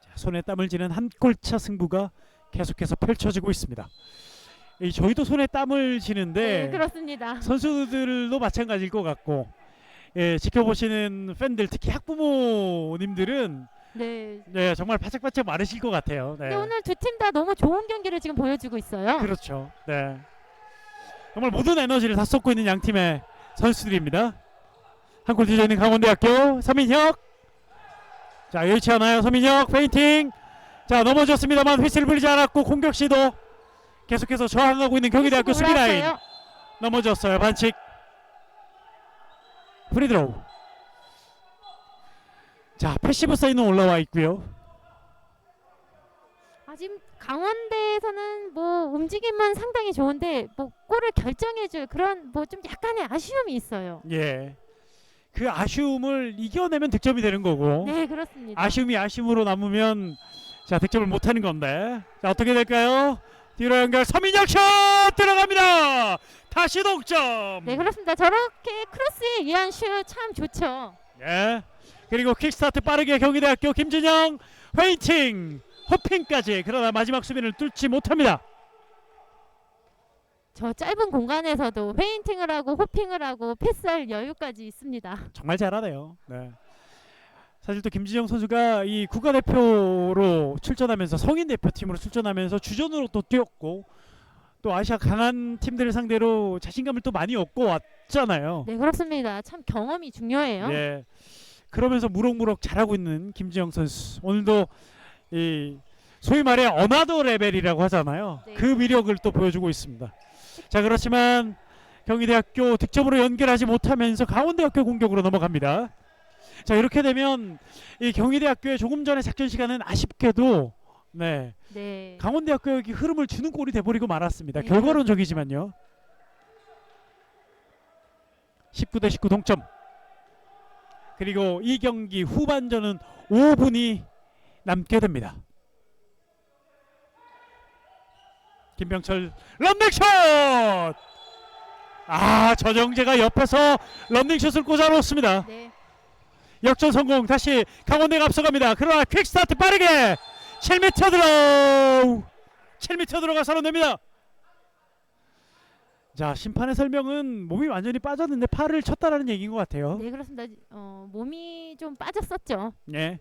자, 손에 땀을 쥐는 한 골차 승부가 계속해서 펼쳐지고 있습니다. 저희도 손에 땀을 쥐는데 네, 그렇습니다. 선수들도 마찬가지일 것 같고, 예, 지켜보시는 팬들 특히 학부모님들은 네. 정말 바짝바짝 마르실 것 같아요. 네. 근데 오늘 두 팀 다 너무 좋은 경기를 지금 보여주고 있어요. 그렇죠. 네. 정말 모든 에너지를 다 쏟고 있는 양 팀의 선수들입니다. 한 골 뒤져 있는 강원대학교 서민혁. 자, 여의치 않아요. 서민혁 페인팅. 자, 넘어졌습니다만 휘슬을 불리지 않았고 공격 시도 계속해서 저항하고 있는 경희대학교 수비 라인. 올라왔어요. 넘어졌어요. 반칙. 프리드로우. 자, 패시브 사인은 올라와 있고요. 지금 강원대에서는 뭐 움직임은 상당히 좋은데 뭐 골을 결정해줄 그런 뭐 좀 약간의 아쉬움이 있어요. 예. 그 아쉬움을 이겨내면 득점이 되는 거고. 네, 그렇습니다. 아쉬움이 아쉬움으로 남으면 자, 득점을 못하는 건데. 자, 어떻게 될까요? 뒤로 연결 서민혁 슛 들어갑니다. 다시 동점. 네, 그렇습니다. 저렇게 크로스에 의한 슛 참 좋죠. 예. 그리고 킥스타트 빠르게 경희대학교 김진영 페인팅 호핑까지. 그러나 마지막 수비를 뚫지 못합니다. 저 짧은 공간에서도 페인팅을 하고 호핑을 하고 패스할 여유까지 있습니다. 정말 잘하네요. 네. 사실 또 김진영 선수가 이 국가대표로 출전하면서 성인 대표팀으로 출전하면서 주전으로 또 뛰었고 또 아시아 강한 팀들을 상대로 자신감을 또 많이 얻고 왔잖아요. 네, 그렇습니다. 참 경험이 중요해요. 예. 그러면서 무럭무럭 잘하고 있는 김지영 선수. 오늘도 이 소위 말해 어나더 레벨이라고 하잖아요. 네. 그 위력을 또 보여주고 있습니다. 자, 그렇지만 경희대학교 득점으로 연결하지 못하면서 강원대학교 공격으로 넘어갑니다. 자, 이렇게 되면 이 경희대학교의 조금 전에 작전 시간은 아쉽게도 네, 네. 강원대학교에게 흐름을 주는 골이 돼버리고 말았습니다. 네. 결과론적이지만요. 19대 19 동점. 그리고 이 경기 후반전은 5분이 남게 됩니다. 김병철 런닝샷! 아, 전영재가 옆에서 런닝샷을 꽂아놓습니다. 네. 역전 성공. 다시 강원대가 앞서갑니다. 그러나 퀵스타트 빠르게 7m 들어 7m 들어가서 냅니다. 자, 심판의 설명은 몸이 완전히 빠졌는데 팔을 쳤다라는 얘기인 것 같아요. 네, 그렇습니다. 몸이 좀 빠졌었죠. 네,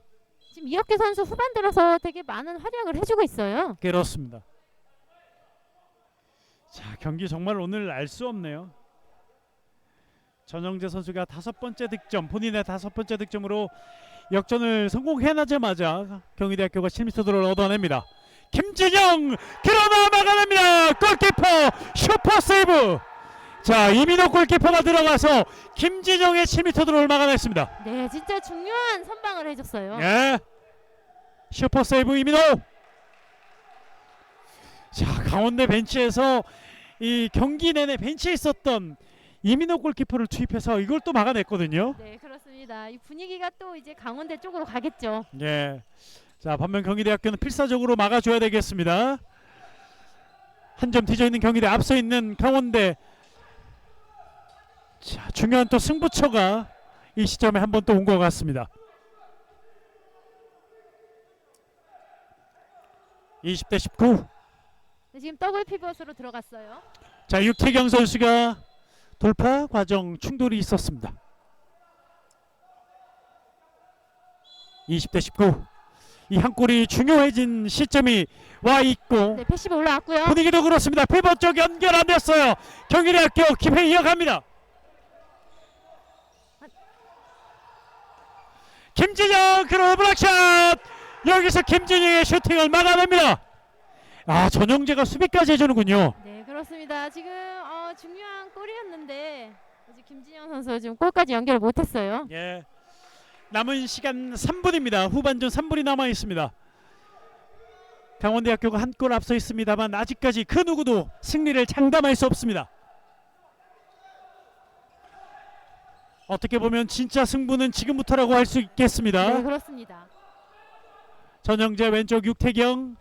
지금 이혁규 선수 후반 들어서 되게 많은 활약을 해주고 있어요. 그렇습니다. 자, 경기 정말 오늘 알 수 없네요. 전영재 선수가 5번째 득점, 본인의 5번째 득점으로 역전을 성공해나자마자 경희대학교가 7m 드로를 얻어냅니다. 김진영 그러나 막아냅니다. 골키퍼 슈퍼 세이브. 자, 이민호 골키퍼가 들어가서 김진영의 7m 드로를 막아냈습니다. 네, 진짜 중요한 선방을 해줬어요. 예, 슈퍼 세이브 이민호. 자, 강원대 벤치에서 이 경기 내내 벤치에 있었던 이민호 골키퍼를 투입해서 이걸 또 막아냈거든요. 네, 그렇습니다. 이 분위기가 또 이제 강원대 쪽으로 가겠죠. 예. 자, 반면 경희대학교는 필사적으로 막아줘야 되겠습니다. 한 점 뒤져 있는 경희대, 앞서 있는 강원대. 자, 중요한 또 승부처가 이 시점에 한 번 또 온 것 같습니다. 20대 19. 네, 지금 더블 피벗으로 들어갔어요. 자, 육태경 선수가 돌파 과정 충돌이 있었습니다. 20대 19. 이 한 골이 중요해진 시점이 와 있고 네, 패시브 올라왔고요. 분위기도 그렇습니다. 피벗 쪽 연결 안 됐어요. 경희대학교 기회 이어갑니다. 김진영 그러나 블락샷. 여기서 김진영의 슈팅을 막아냅니다. 아, 전영재가 수비까지 해주는군요. 네, 그렇습니다. 지금 중요한 골이었는데 아직 김진영 선수 지금 골까지 연결을 못했어요. 예. 남은 시간 3분입니다. 후반전 3분이 남아 있습니다. 강원대학교가 한 골 앞서 있습니다만 아직까지 그 누구도 승리를 장담할 수 없습니다. 어떻게 보면 진짜 승부는 지금부터라고 할 수 있겠습니다. 네, 그렇습니다. 전영재 왼쪽 육태경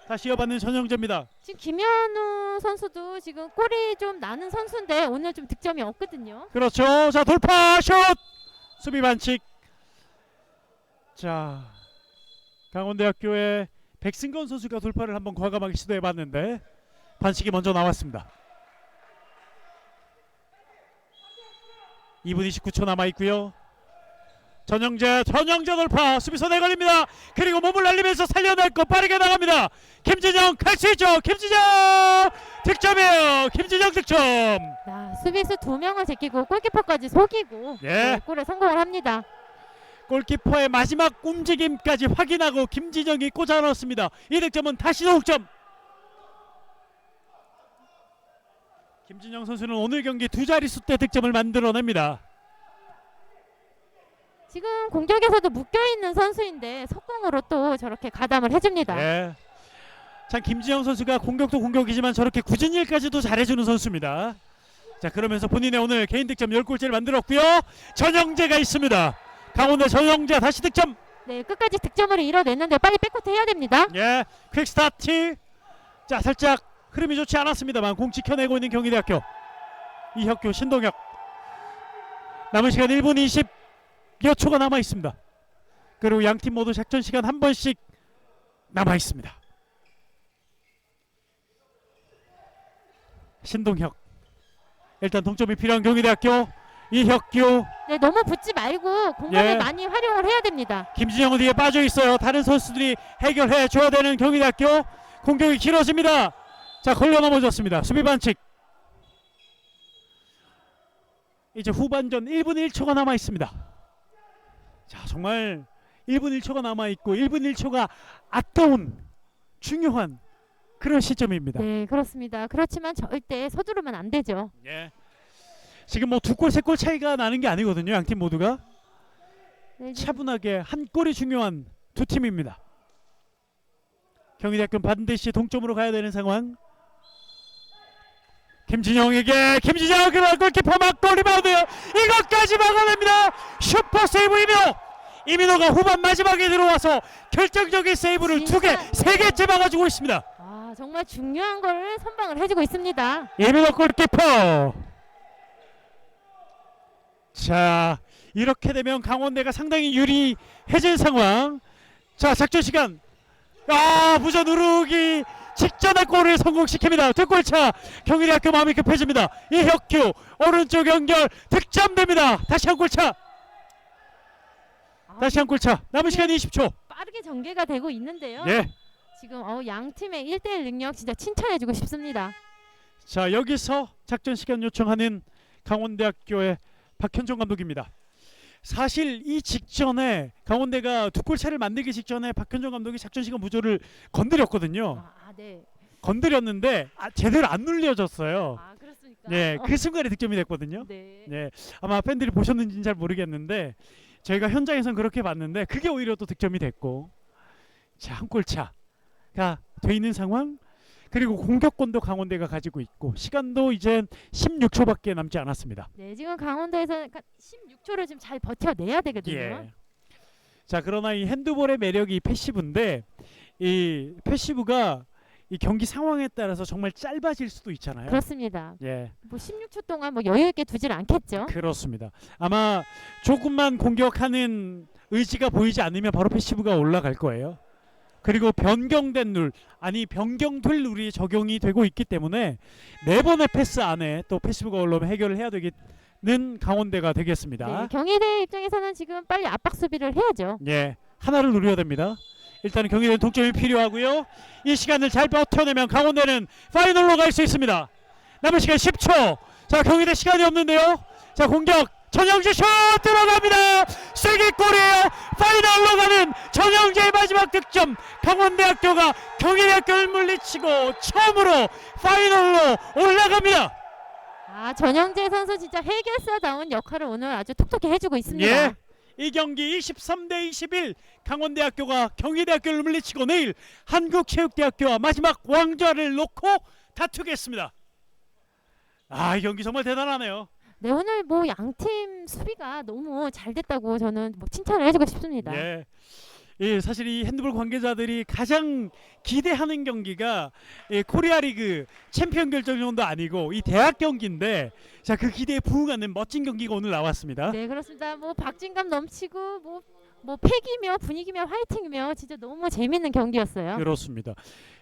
다시 이어받는 전영재입니다. 지금 김현우 선수도 지금 골이 좀 나는 선수인데 오늘 좀 득점이 없거든요. 그렇죠. 자, 돌파 슛 수비 반칙. 자, 강원대학교의 백승건 선수가 돌파를 한번 과감하게 시도해봤는데 반칙이 먼저 나왔습니다. 2분 29초 남아있고요. 전영재 돌파 수비수 내걸립니다. 그리고 몸을 날리면서 살려냈고 빠르게 나갑니다. 김진영 갈 수 있죠. 김진영 득점이에요. 김진영 득점. 야, 수비수 2명을 제끼고 골키퍼까지 속이고 예. 네, 골에 성공을 합니다. 골키퍼의 마지막 움직임까지 확인하고 김진영이 꽂아 넣었습니다. 이 득점은 다시 동점. 김진영 선수는 오늘 경기 2자릿수 때 득점을 만들어냅니다. 지금 공격에서도 묶여있는 선수인데 속공으로 또 저렇게 가담을 해줍니다. 예. 참 김진영 선수가 공격도 공격이지만 저렇게 굳은 일까지도 잘해주는 선수입니다. 자, 그러면서 본인의 오늘 개인 득점 10골째를 만들었고요. 전영재가 있습니다. 강원대 전영재 다시 득점. 네, 끝까지 득점을 이뤄냈는데 빨리 백코트 해야 됩니다. 예, 퀵스타트. 자, 살짝 흐름이 좋지 않았습니다만 공 지켜내고 있는 경희대학교. 이혁규, 신동혁. 남은 시간 1분 20여 초가 남아 있습니다. 그리고 양팀 모두 작전 시간 한 번씩 남아 있습니다. 신동혁. 일단 동점이 필요한 경희대학교. 이혁규. 네, 너무 붙지 말고 공간을 예. 많이 활용을 해야 됩니다. 김진영은 뒤에 빠져 있어요. 다른 선수들이 해결해 줘야 되는 경희대학교. 공격이 길어집니다. 자, 걸려 넘어졌습니다. 수비 반칙. 이제 후반전 1분 1초가 남아 있습니다. 자, 정말 1분 1초가 남아 있고 1분 1초가 아까운 중요한 그런 시점입니다. 네, 그렇습니다. 그렇지만 절대 서두르면 안 되죠. 예. 지금 뭐 2골 3골 차이가 나는 게 아니거든요. 양팀 모두가 네, 차분하게 한 골이 중요한 두 팀입니다. 경희대학교 반드시 동점으로 가야 되는 상황. 김진영에게 김진영 그만 골키퍼 맞고 리바운드 이것까지 막아냅니다. 슈퍼 세이브 이민호가 후반 마지막에 들어와서 결정적인 세이브를 두 개, 세 개째 막아주고 있습니다. 아, 정말 중요한 걸 선방을 해주고 있습니다. 이민호 골키퍼. 자, 이렇게 되면 강원대가 상당히 유리해진 상황. 자, 작전 시간. 무전 누르기 직전에 골을 성공시킵니다. 두 골차. 경희대학교 마음이 급해집니다. 이혁규 오른쪽 연결 득점됩니다. 다시 한 골차. 다시 한 골차. 남은 시간 20초. 빠르게 전개가 되고 있는데요. 예. 지금 양 팀의 1대1 능력 진짜 칭찬해주고 싶습니다. 자, 여기서 작전 시간 요청하는 강원대학교의 박현종 감독입니다. 사실 이 직전에 강원대가 두 골 차를 만들기 직전에 박현종 감독이 작전 시간 무조를 건드렸거든요. 네. 건드렸는데 제대로 안 눌려졌어요. 그렇습니까? 네, 그 순간에 득점이 됐거든요. 네. 네, 아마 팬들이 보셨는지는 잘 모르겠는데 저희가 현장에선 그렇게 봤는데 그게 오히려 또 득점이 됐고, 자, 한 골 차가 돼 있는 상황. 그리고 공격권도 강원대가 가지고 있고 시간도 이제 16초밖에 남지 않았습니다. 네, 지금 강원도에서 16초를 지금 잘 버텨내야 되거든요. 예. 자, 그러나 이 핸드볼의 매력이 패시브인데 이 패시브가 이 경기 상황에 따라서 정말 짧아질 수도 있잖아요. 그렇습니다. 예, 뭐 16초 동안 뭐 여유 있게 두질 않겠죠. 그렇습니다. 아마 조금만 공격하는 의지가 보이지 않으면 바로 패시브가 올라갈 거예요. 그리고 변경된 룰, 변경될 룰이 적용이 되고 있기 때문에 4번의 패스 안에 또 패시브가 올라오면 해결을 해야 되는 강원대가 되겠습니다. 네, 경희대 입장에서는 지금 빨리 압박 수비를 해야죠. 예, 하나를 누려야 됩니다. 일단은 경희대는 동점이 필요하고요. 이 시간을 잘 버텨내면 강원대는 파이널로 갈 수 있습니다. 남은 시간 10초. 자, 경희대 시간이 없는데요. 자, 공격 전영재 슛 들어갑니다. 쐐기골이에요. 파이널로 가는 전영재의 마지막 득점. 강원대학교가 경희대학교를 물리치고 처음으로 파이널로 올라갑니다. 전영재 선수 진짜 해결사다운 역할을 오늘 아주 톡톡히 해주고 있습니다. 예. 이 경기 23대 21 강원대학교가 경희대학교를 물리치고 내일 한국체육대학교와 마지막 왕좌를 놓고 다투겠습니다. 이 경기 정말 대단하네요. 네, 오늘 뭐 양팀 수비가 너무 잘 됐다고 저는 뭐 칭찬을 해주고 싶습니다. 예. 예, 사실 이 핸드볼 관계자들이 가장 기대하는 경기가 코리아 리그 챔피언 결정전도 아니고 이 대학 경기인데, 자, 그 기대에 부응하는 멋진 경기가 오늘 나왔습니다. 네, 그렇습니다. 뭐 박진감 넘치고 뭐 패기며 분위기며 화이팅이며 진짜 너무 재밌는 경기였어요. 그렇습니다.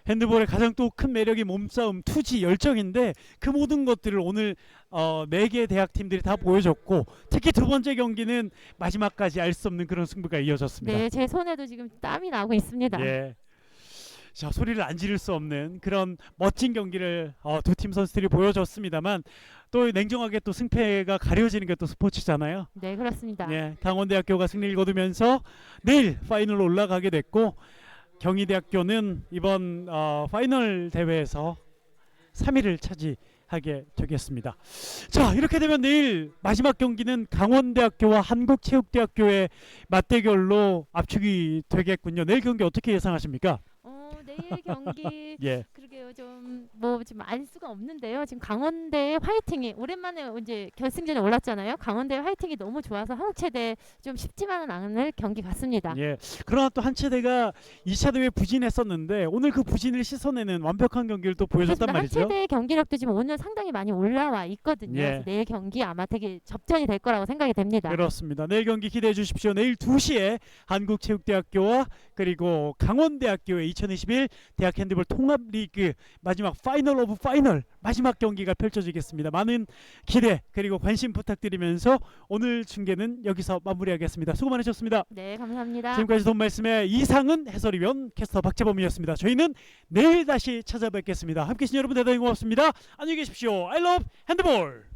핸드볼의 가장 또 큰 매력이 몸싸움, 투지, 열정인데 그 모든 것들을 오늘 4개 대학 팀들이 다 보여줬고, 특히 두 번째 경기는 마지막까지 알 수 없는 그런 승부가 이어졌습니다. 네, 제 손에도 지금 땀이 나고 있습니다. 예. 자, 소리를 안 지를 수 없는 그런 멋진 경기를 두 팀 선수들이 보여줬습니다만, 또 냉정하게 또 승패가 가려지는 게 또 스포츠잖아요. 네, 그렇습니다. 예, 강원대학교가 승리를 거두면서 내일 파이널로 올라가게 됐고, 경희대학교는 이번 파이널 대회에서 3위를 차지하게 되겠습니다. 자, 이렇게 되면 내일 마지막 경기는 강원대학교와 한국체육대학교의 맞대결로 압축이 되겠군요. 내일 경기 어떻게 예상하십니까? 내일 경기 예. 그러게요. 지금 알 수가 없는데요. 지금 강원대의 화이팅이 오랜만에 이제 결승전에 올랐잖아요. 강원대의 화이팅이 너무 좋아서 한국체대 좀 쉽지만은 않을 경기 같습니다. 예. 그러나 또 한체대가 2차 대회 부진했었는데 오늘 그 부진을 씻어내는 완벽한 경기를 또 보여줬단 말이죠. 한체대 경기력도 지금 오늘 상당히 많이 올라와 있거든요. 예. 그래서 내일 경기 아마 되게 접전이 될 거라고 생각이 됩니다. 그렇습니다. 내일 경기 기대해 주십시오. 내일 2시에 한국체육대학교와 그리고 강원대학교의 2020 2021 대학 핸드볼 통합 리그 마지막 파이널 오브 파이널 마지막 경기가 펼쳐지겠습니다. 많은 기대 그리고 관심 부탁드리면서 오늘 중계는 여기서 마무리하겠습니다. 수고 많으셨습니다. 네, 감사합니다. 지금까지 돈 말씀의 이상은 해설위원 캐스터 박재범이었습니다. 저희는 내일 다시 찾아뵙겠습니다. 함께해 주신 여러분 대단히 고맙습니다. 안녕히 계십시오. I love 핸드볼.